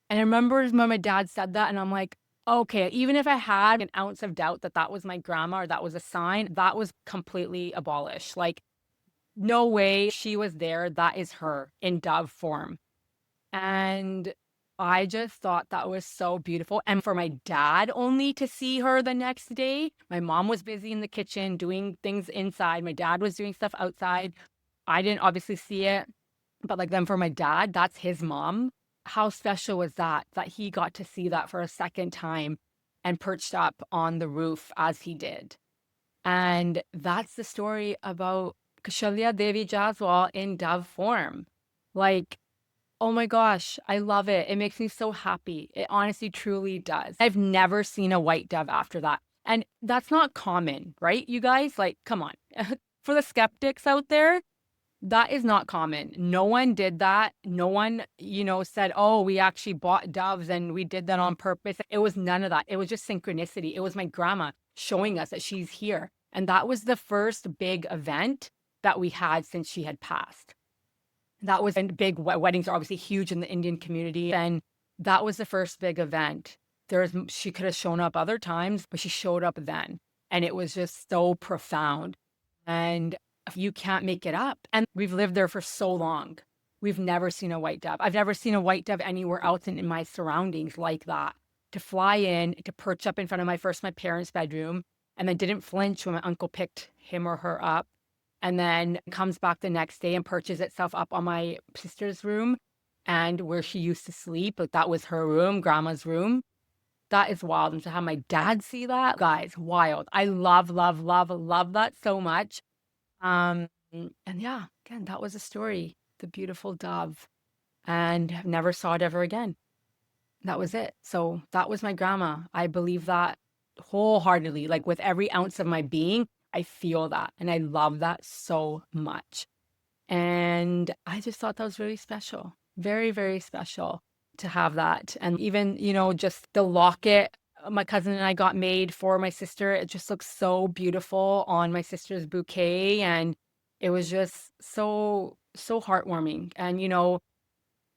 S1: And I remember when my dad said that and I'm like, okay, even if I had an ounce of doubt that that was my grandma or that was a sign, that was completely abolished. Like, no way she was there. That is her in dove form. And I just thought that was so beautiful. And for my dad only to see her the next day, my mom was busy in the kitchen doing things inside. My dad was doing stuff outside. I didn't obviously see it, but like then for my dad, that's his mom. How special was that, that he got to see that for a second time and perched up on the roof as he did. And that's the story about Kaushalya Devi Jaswal in dove form. Like, oh my gosh, I love it. It makes me so happy. It honestly, truly does. I've never seen a white dove after that. And that's not common, right? You guys, like, come on. For the skeptics out there, that is not common. No one did that. No one, said, oh, we actually bought doves and we did that on purpose. It was none of that. It was just synchronicity. It was my grandma showing us that she's here. And that was the first big event that we had since she had passed. That was, and big weddings are obviously huge in the Indian community. And that was the first big event. She could have shown up other times, but she showed up then. And it was just so profound. And you can't make it up. And we've lived there for so long. We've never seen a white dove. I've never seen a white dove anywhere else in my surroundings like that. To fly in, to perch up in front of my parents' bedroom, and then didn't flinch when my uncle picked him or her up. And then comes back the next day and perches itself up on my sister's room and where she used to sleep. Like that was her room, grandma's room. That is wild. And to have my dad see that, guys, wild. I love, love, love, love that so much. And yeah, again, that was a story, the beautiful dove, and never saw it ever again. That was it. So that was my grandma. I believe that wholeheartedly, like with every ounce of my being. I feel that and I love that so much. And I just thought that was really special. Very, very special to have that. And even, just the locket my cousin and I got made for my sister. It just looks so beautiful on my sister's bouquet. And it was just so, so heartwarming. And,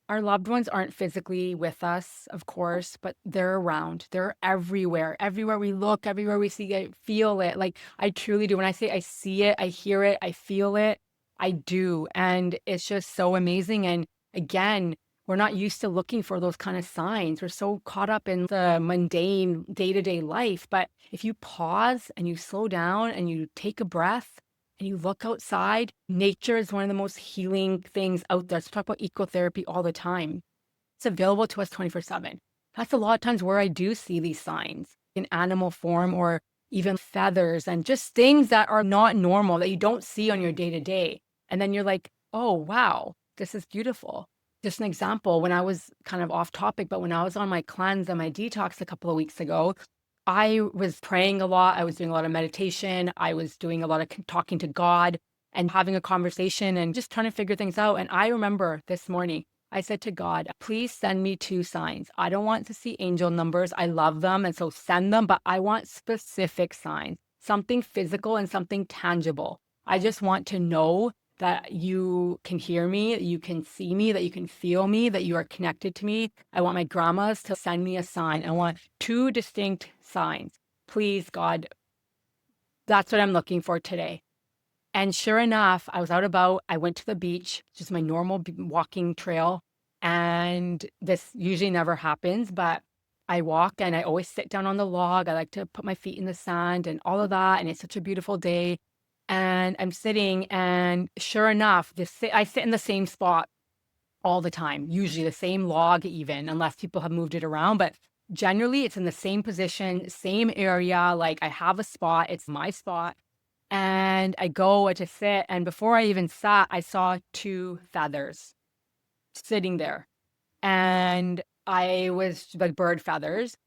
S1: Our loved ones aren't physically with us, of course, but they're around. They're everywhere. Everywhere we look, everywhere we see it, feel it. Like I truly do. When I say I see it, I hear it, I feel it, I do. And it's just so amazing. And again, we're not used to looking for those kind of signs. We're so caught up in the mundane day-to-day life. But if you pause and you slow down and you take a breath, and you look outside, nature is one of the most healing things out there. So we talk about ecotherapy all the time. It's available to us 24/7. That's a lot of times where I do see these signs in animal form or even feathers and just things that are not normal that you don't see on your day to day. And then you're like, oh, wow, this is beautiful. Just an example, when I was kind of off topic, but when I was on my cleanse and my detox a couple of weeks ago, I was praying a lot. I was doing a lot of meditation. I was doing a lot of talking to God and having a conversation and just trying to figure things out. And I remember this morning, I said to God, please send me 2 signs. I don't want to see angel numbers. I love them. And so send them, but I want specific signs, something physical and something tangible. I just want to know that you can hear me, that you can see me, that you can feel me, that you are connected to me. I want my grandmas to send me a sign. I want 2 distinct signs. Please, God, that's what I'm looking for today. And sure enough, I was out about, I went to the beach, just my normal walking trail. And this usually never happens, but I walk and I always sit down on the log. I like to put my feet in the sand and all of that. And it's such a beautiful day. And I'm sitting, and sure enough, I sit in the same spot all the time, usually the same log, even unless people have moved it around. But generally, it's in the same position, same area. Like I have a spot, it's my spot. And I go to sit. And before I even sat, I saw 2 feathers sitting there. And I was like bird feathers.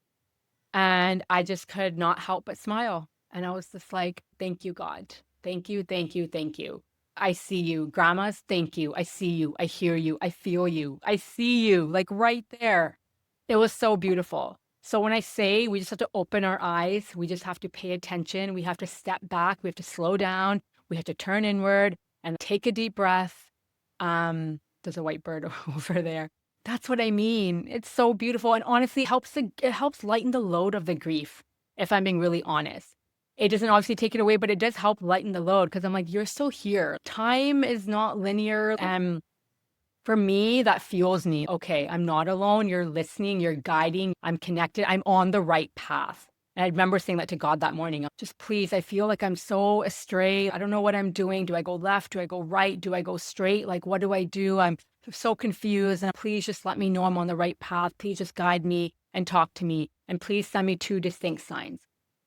S1: And I just could not help but smile. And I was just like, thank you, God. Thank you, thank you, thank you. I see you. Grandmas, thank you. I see you. I hear you. I feel you. I see you, like right there. It was so beautiful. So when I say we just have to open our eyes, we just have to pay attention. We have to step back. We have to slow down. We have to turn inward and take a deep breath. There's a white bird over there. That's what I mean. It's so beautiful. And honestly, it helps lighten the load of the grief, if I'm being really honest. It doesn't obviously take it away, but it does help lighten the load because I'm like, you're still here. Time is not linear. For me, that fuels me. Okay, I'm not alone. You're listening, you're guiding, I'm connected, I'm on the right path. And I remember saying that to God that morning. Just please, I feel like I'm so astray. I don't know what I'm doing. Do I go left? Do I go right? Do I go straight? Like, what do I do? I'm so confused. And please just let me know I'm on the right path. Please just guide me and talk to me. And please send me 2 distinct signs.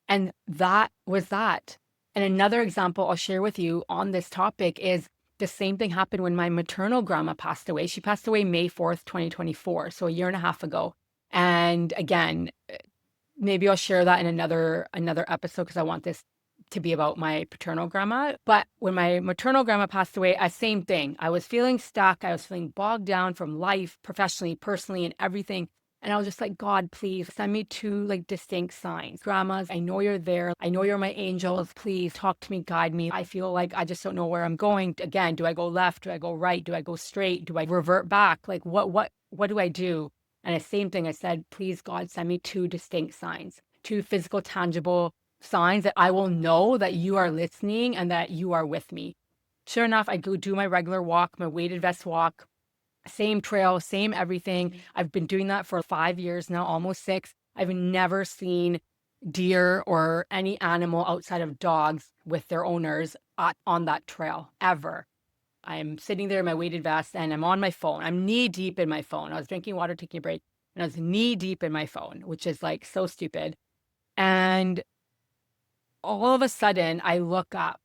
S1: And that was that. And another example I'll share with you on this topic is the same thing happened when my maternal grandma passed away. She passed away May 4th, 2024, so a year and a half ago. And again, maybe I'll share that in another episode because I want this to be about my paternal grandma. But when my maternal grandma passed away, same thing. I was feeling stuck. I was feeling bogged down from life, professionally, personally, and everything. And I was just like, God, please send me 2 like distinct signs. Grandmas, I know you're there. I know you're my angels. Please talk to me, guide me. I feel like I just don't know where I'm going. Again, do I go left? Do I go right? Do I go straight? Do I revert back? Like what do I do? And the same thing I said, please God, send me 2 distinct signs, 2 physical, tangible signs that I will know that you are listening and that you are with me. Sure enough, I go do my regular walk, my weighted vest walk. Same trail, same everything. I've been doing that for 5 years now, almost 6. I've never seen deer or any animal outside of dogs with their owners on that trail, ever. I'm sitting there in my weighted vest and I'm on my phone. I'm knee deep in my phone. I was drinking water, taking a break, and I was knee deep in my phone, which is like so stupid. And all of a sudden, I look up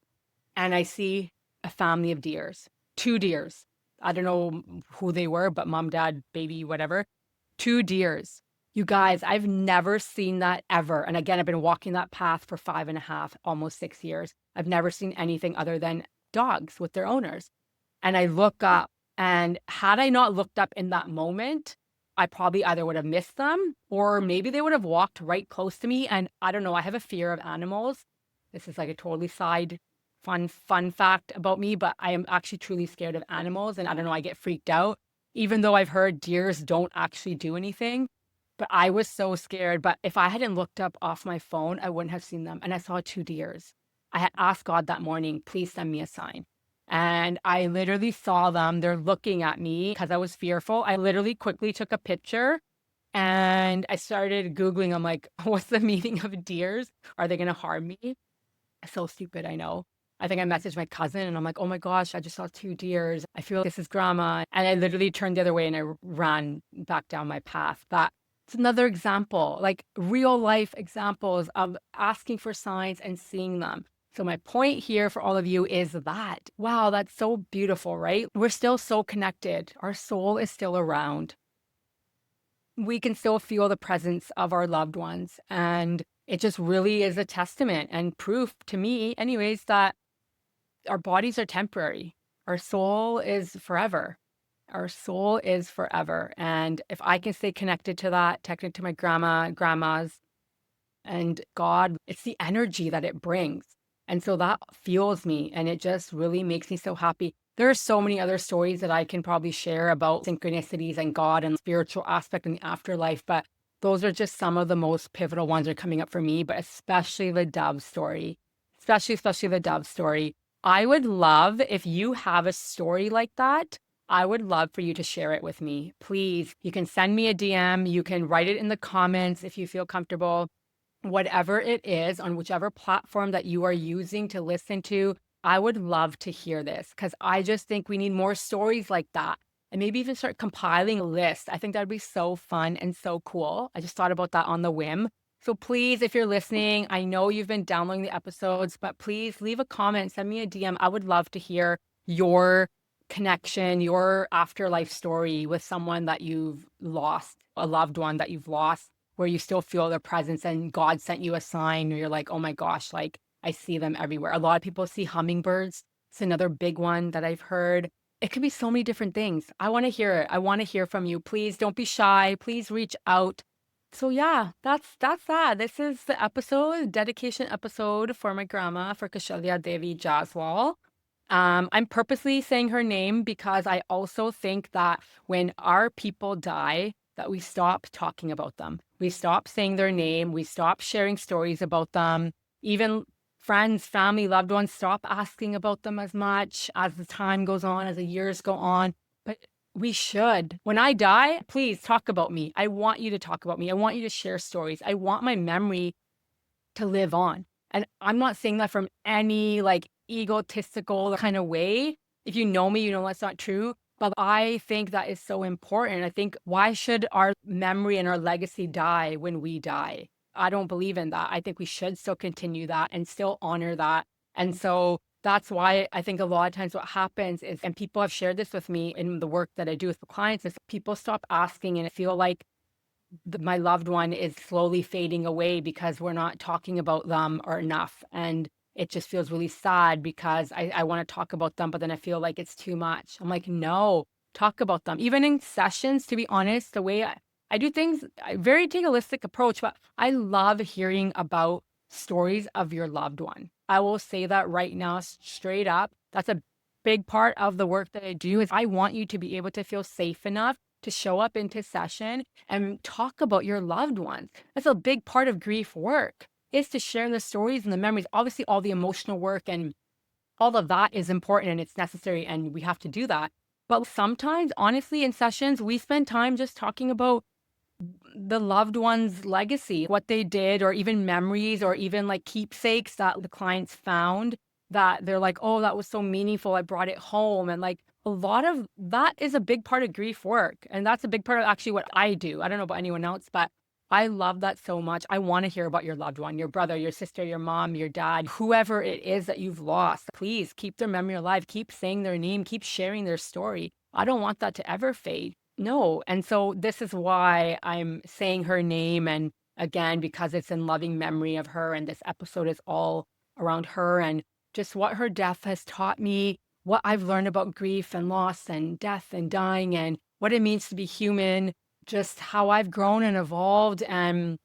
S1: and I see a family of deers, 2 deers. I don't know who they were, but mom, dad, baby, whatever. 2 deers. You guys, I've never seen that ever. And again, I've been walking that path for 5.5, almost 6 years. I've never seen anything other than dogs with their owners. And I look up, and had I not looked up in that moment, I probably either would have missed them or maybe they would have walked right close to me. And I don't know, I have a fear of animals. This is like a totally side fun fact about me, but I am actually truly scared of animals. And I don't know, I get freaked out. even though I've heard deers don't actually do anything. But I was so scared. But if I hadn't looked up off my phone, I wouldn't have seen them. And I saw two deers. I had asked God that morning, please send me a sign. And I literally saw them. They're looking at me because I was fearful. I literally quickly took a picture and I started Googling. I'm like, what's the meaning of deers? Are they going to harm me? So stupid, I know. I think I messaged my cousin and I'm like, oh my gosh, I just saw two deers. I feel like this is grandma. And I literally turned the other way and I ran back down my path. But it's another example, like real life examples of asking for signs and seeing them. So my point here for all of you is that, wow, that's so beautiful, right? We're still so connected. Our soul is still around. We can still feel the presence of our loved ones. And it just really is a testament and proof to me, anyways, that our bodies are temporary. Our soul is forever. Our soul is forever. And if I can stay connected to that, connected to my grandmas, and God, it's the energy that it brings. And so that fuels me and it just really makes me so happy. There are so many other stories that I can probably share about synchronicities and God and spiritual aspect in the afterlife, but those are just some of the most pivotal ones that are coming up for me, but especially the dove story, especially the dove story. I would love if you have a story like that. I would love for you to share it with me. Please, you can send me a DM. You can write it in the comments if you feel comfortable. Whatever it is, on whichever platform that you are using to listen to, I would love to hear this because I just think we need more stories like that. And maybe even start compiling a list. I think that'd be so fun and so cool. I just thought about that on the whim. So please, if you're listening, I know you've been downloading the episodes, but please leave a comment, send me a DM. I would love to hear your connection, your afterlife story with someone that you've lost, a loved one that you've lost, where you still feel their presence and God sent you a sign where you're like, oh my gosh, like I see them everywhere. A lot of people see hummingbirds. It's another big one that I've heard. It could be so many different things. I want to hear it. I want to hear from you. Please don't be shy. Please reach out. So yeah, that's that. This is the episode, dedication episode for my grandma, for Kaushalya Devi Jaswal. I'm purposely saying her name because I also think that when our people die, that we stop talking about them. We stop saying their name. We stop sharing stories about them. Even friends, family, loved ones stop asking about them as much as the time goes on, as the years go on. But we should. When I die, please talk about me. I want you to talk about me. I want you to share stories. I want my memory to live on. And I'm not saying that from any like egotistical kind of way. If you know me, you know that's not true. But I think that is so important. I think, why should our memory and our legacy die when we die? I don't believe in that. I think we should still continue that and still honor that. And so that's why I think a lot of times what happens is, and people have shared this with me in the work that I do with the clients, is people stop asking and feel like my loved one is slowly fading away because we're not talking about them or enough. And it just feels really sad because I want to talk about them, but then I feel like it's too much. I'm like, no, talk about them. Even in sessions, to be honest, the way I do things, very take a holistic approach, but I love hearing about stories of your loved one. I will say that right now, straight up. That's a big part of the work that I do is I want you to be able to feel safe enough to show up into session and talk about your loved ones. That's a big part of grief work, is to share the stories and the memories. Obviously, all the emotional work and all of that is important and it's necessary and we have to do that. But sometimes, honestly, in sessions, we spend time just talking about the loved one's legacy, what they did, or even memories, or even like keepsakes that the clients found that they're like, oh, that was so meaningful. I brought it home. And like a lot of that is a big part of grief work. And that's a big part of actually what I do. I don't know about anyone else, but I love that so much. I want to hear about your loved one, your brother, your sister, your mom, your dad, whoever it is that you've lost. Please keep their memory alive. Keep saying their name. Keep sharing their story. I don't want that to ever fade. No. And so this is why I'm saying her name. And again, because it's in loving memory of her. And this episode is all around her and just what her death has taught me, what I've learned about grief and loss and death and dying and what it means to be human, just how I've grown and evolved and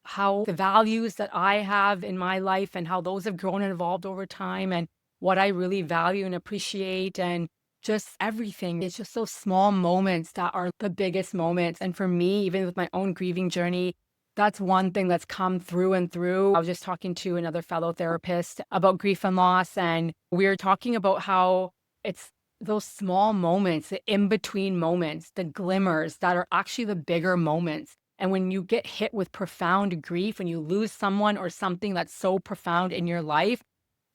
S1: how the values that I have in my life and how those have grown and evolved over time and what I really value and appreciate. And just everything. It's just those small moments that are the biggest moments. And for me, even with my own grieving journey, that's one thing that's come through and through. I was just talking to another fellow therapist about grief and loss, and we were talking about how it's those small moments, the in-between moments, the glimmers that are actually the bigger moments. And when you get hit with profound grief, when you lose someone or something that's so profound in your life,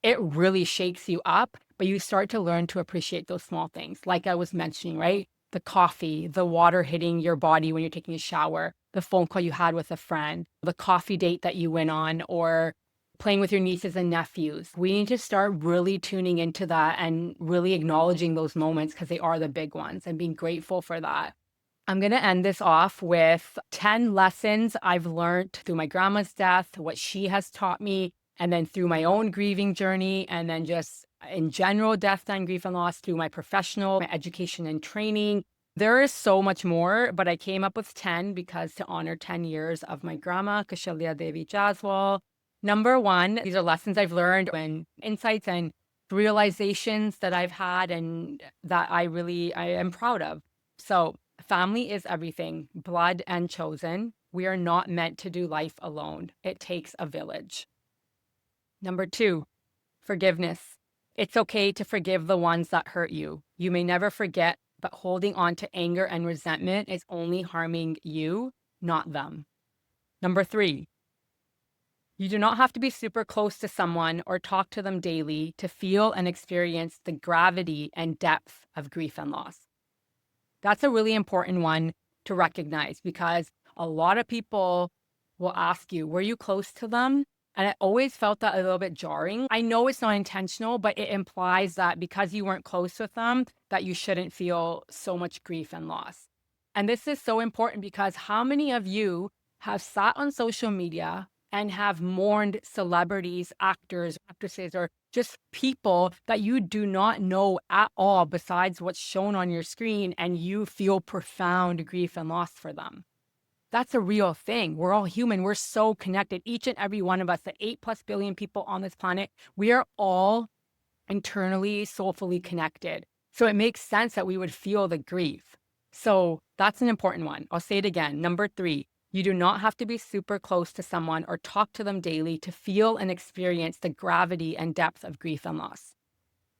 S1: it really shakes you up, but you start to learn to appreciate those small things. Like I was mentioning, right? The coffee, the water hitting your body when you're taking a shower, the phone call you had with a friend, the coffee date that you went on, or playing with your nieces and nephews. We need to start really tuning into that and really acknowledging those moments because they are the big ones and being grateful for that. I'm going to end this off with 10 lessons I've learned through my grandma's death, what she has taught me, and then through my own grieving journey, and then just in general, death and grief and loss through my professional, my education and training. There is so much more, but I came up with 10 because to honor 10 years of my grandma, Kaushalya Devi Jaswal. Number one, these are lessons I've learned and insights and realizations that I've had and that I am proud of. So family is everything, blood and chosen. We are not meant to do life alone. It takes a village. Number two, forgiveness. It's okay to forgive the ones that hurt you. You may never forget, but holding on to anger and resentment is only harming you, not them. Number three, you do not have to be super close to someone or talk to them daily to feel and experience the gravity and depth of grief and loss. That's a really important one to recognize because a lot of people will ask you, were you close to them? And I always felt that a little bit jarring. I know it's not intentional, but it implies that because you weren't close with them, that you shouldn't feel so much grief and loss. And this is so important because how many of you have sat on social media and have mourned celebrities, actors, actresses, or just people that you do not know at all besides what's shown on your screen, and you feel profound grief and loss for them? That's a real thing. We're all human. We're so connected. Each and every one of us, the 8+ billion people on this planet, we are all internally, soulfully connected. So it makes sense that we would feel the grief. So that's an important one. I'll say it again. Number three, you do not have to be super close to someone or talk to them daily to feel and experience the gravity and depth of grief and loss.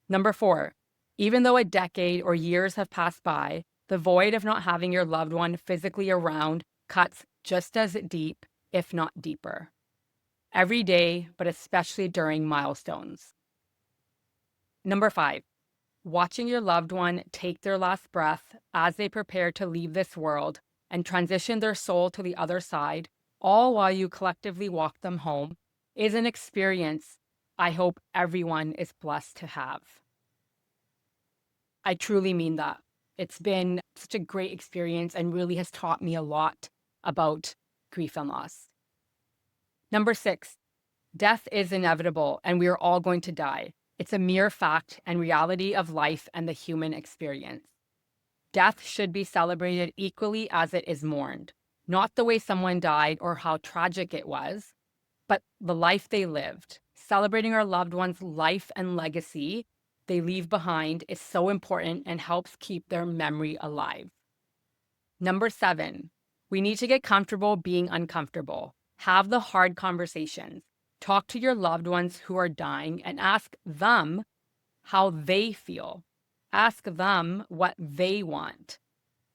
S1: Number four, even though a decade or years have passed by, the void of not having your loved one physically around cuts just as deep, if not deeper. Every day, but especially during milestones. Number five, watching your loved one take their last breath as they prepare to leave this world and transition their soul to the other side, all while you collectively walk them home, is an experience I hope everyone is blessed to have. I truly mean that. It's been such a great experience and really has taught me a lot about grief and loss. Number six, death is inevitable and we are all going to die. It's a mere fact and reality of life and the human experience. Death should be celebrated equally as it is mourned, not the way someone died or how tragic it was, but the life they lived. Celebrating our loved ones' life and legacy they leave behind is so important and helps keep their memory alive. Number seven, we need to get comfortable being uncomfortable. Have the hard conversations. Talk to your loved ones who are dying and ask them how they feel. Ask them what they want.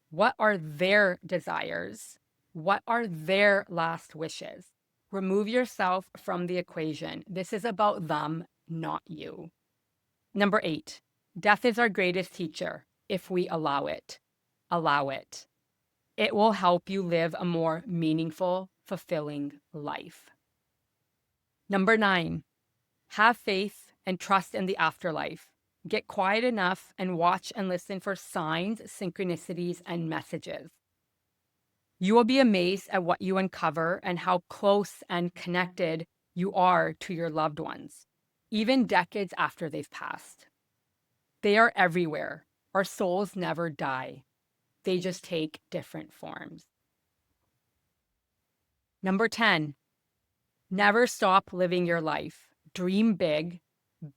S1: What are their desires? What are their last wishes? Remove yourself from the equation. This is about them, not you. Number eight, death is our greatest teacher if we allow it. Allow it. It will help you live a more meaningful, fulfilling life. Number nine, have faith and trust in the afterlife. Get quiet enough and watch and listen for signs, synchronicities, and messages. You will be amazed at what you uncover and how close and connected you are to your loved ones, even decades after they've passed. They are everywhere. Our souls never die. They just take different forms. Number 10, never stop living your life. Dream big,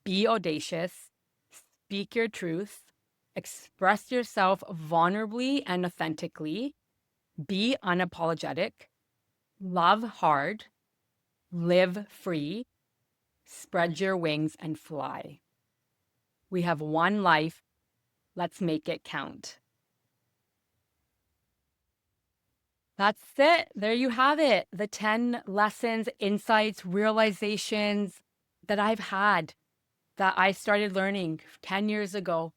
S1: be audacious, speak your truth, express yourself vulnerably and authentically, be unapologetic, love hard, live free, spread your wings and fly. We have one life. Let's make it count. That's it. There you have it. The 10 lessons, insights, realizations that I've had that I started learning 10 years ago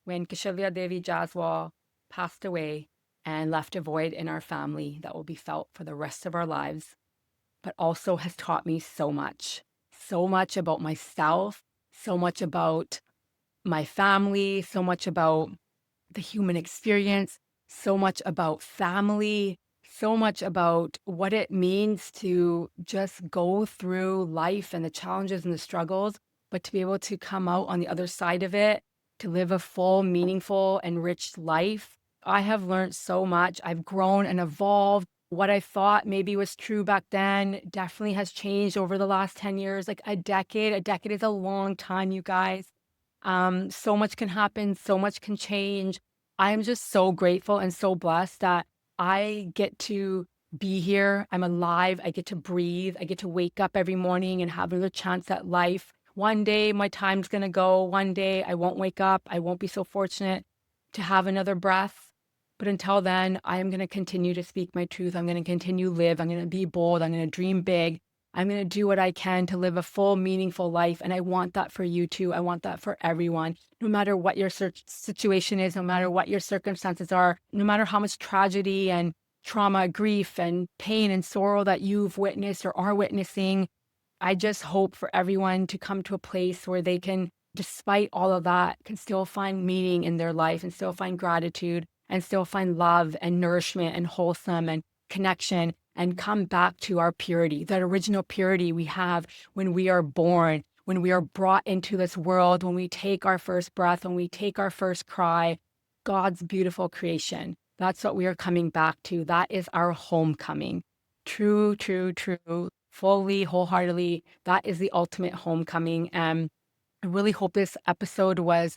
S1: when Kaushalya Devi Jaswal passed away and left a void in our family that will be felt for the rest of our lives, but also has taught me so much about myself, so much about my family, so much about the human experience, so much about family, so much about what it means to just go through life and the challenges and the struggles, but to be able to come out on the other side of it, to live a full, meaningful, enriched life. I have learned so much. I've grown and evolved. What I thought maybe was true back then definitely has changed over the last 10 years, like a decade. A decade is a long time, you guys. So much can happen, so much can change. I'm just so grateful and so blessed that I get to be here. I'm alive. I get to breathe. I get to wake up every morning and have another chance at life. One day my time's going to go. One day I won't wake up. I won't be so fortunate to have another breath. But until then, I am going to continue to speak my truth. I'm going to continue to live. I'm going to be bold. I'm going to dream big. I'm going to do what I can to live a full, meaningful life. And I want that for you too. I want that for everyone, no matter what your situation is, no matter what your circumstances are, no matter how much tragedy and trauma, grief and pain and sorrow that you've witnessed or are witnessing. I just hope for everyone to come to a place where they can, despite all of that, can still find meaning in their life and still find gratitude and still find love and nourishment and wholesome and connection and come back to our purity, that original purity we have when we are born, when we are brought into this world, when we take our first breath, when we take our first cry, God's beautiful creation. That's what we are coming back to. That is our homecoming. True, true, true, fully, wholeheartedly. That is the ultimate homecoming. I really hope this episode was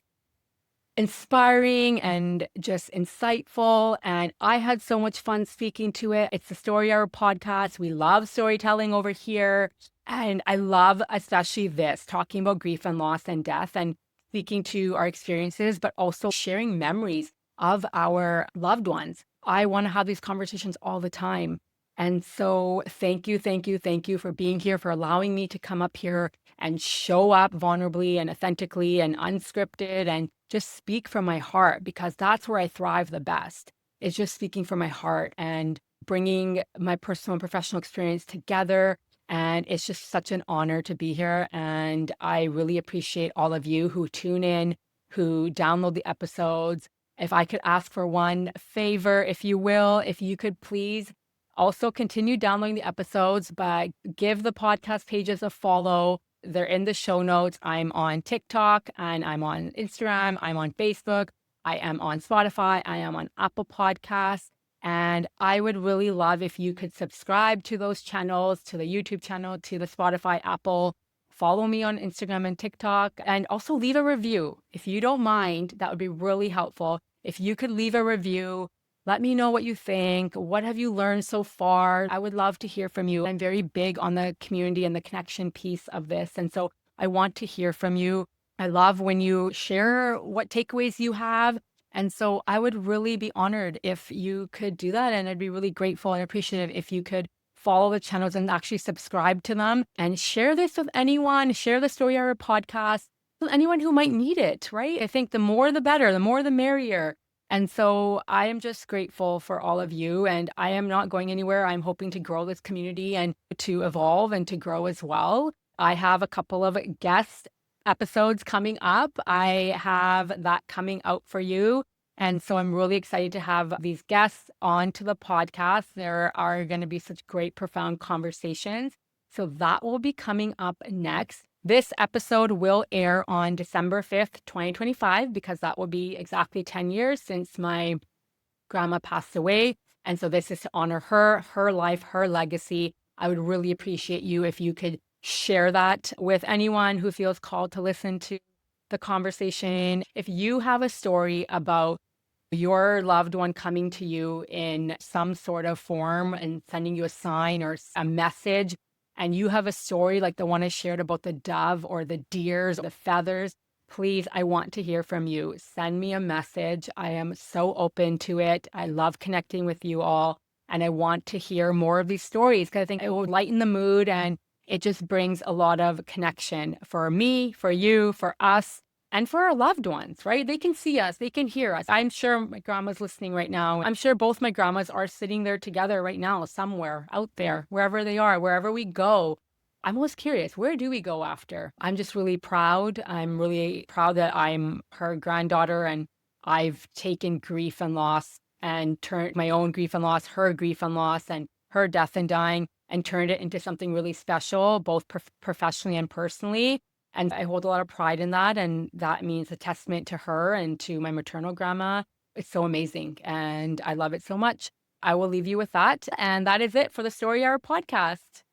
S1: inspiring and just insightful. And I had so much fun speaking to it. It's the Story Hour podcast. We love storytelling over here. And I love especially this, talking about grief and loss and death and speaking to our experiences, but also sharing memories of our loved ones. I want to have these conversations all the time. And so thank you, thank you, thank you for being here, for allowing me to come up here and show up vulnerably and authentically and unscripted and just speak from my heart, because that's where I thrive the best. It's just speaking from my heart and bringing my personal and professional experience together. And it's just such an honor to be here. And I really appreciate all of you who tune in, who download the episodes. If I could ask for one favor, if you will, if you could please also continue downloading the episodes, but give the podcast pages a follow. They're in the show notes. I'm on TikTok and I'm on Instagram. I'm on Facebook. I am on Spotify. I am on Apple Podcasts. And I would really love if you could subscribe to those channels, to the YouTube channel, to the Spotify, Apple. Follow me on Instagram and TikTok, and also leave a review. If you don't mind, that would be really helpful. If you could leave a review, let me know what you think. What have you learned so far? I would love to hear from you. I'm very big on the community and the connection piece of this. And so I want to hear from you. I love when you share what takeaways you have. And so I would really be honored if you could do that. And I'd be really grateful and appreciative if you could follow the channels and actually subscribe to them and share this with anyone. Share the Story Hour podcast with anyone who might need it, right? I think the more the better, the more the merrier. And so I am just grateful for all of you, and I am not going anywhere. I'm hoping to grow this community and to evolve and to grow as well. I have a couple of guest episodes coming up. I have that coming out for you. And so I'm really excited to have these guests onto the podcast. There are going to be such great, profound conversations. So that will be coming up next. This episode will air on December 5th, 2025, because that will be exactly 10 years since my grandma passed away. And so this is to honor her, her life, her legacy. I would really appreciate you if you could share that with anyone who feels called to listen to the conversation. If you have a story about your loved one coming to you in some sort of form and sending you a sign or a message, and you have a story like the one I shared about the dove or the deers, the feathers, please, I want to hear from you. Send me a message. I am so open to it. I love connecting with you all. And I want to hear more of these stories because I think it will lighten the mood and it just brings a lot of connection for me, for you, for us, and for our loved ones, right? They can see us, they can hear us. I'm sure my grandma's listening right now. I'm sure both my grandmas are sitting there together right now, somewhere out there, wherever they are, wherever we go. I'm always curious, where do we go after? I'm just really proud. I'm really proud that I'm her granddaughter and I've taken grief and loss and turned my own grief and loss, her grief and loss, and her death and dying, and turned it into something really special, both professionally and personally. And I hold a lot of pride in that. And that means a testament to her and to my maternal grandma. It's so amazing. And I love it so much. I will leave you with that. And that is it for the Story Hour podcast.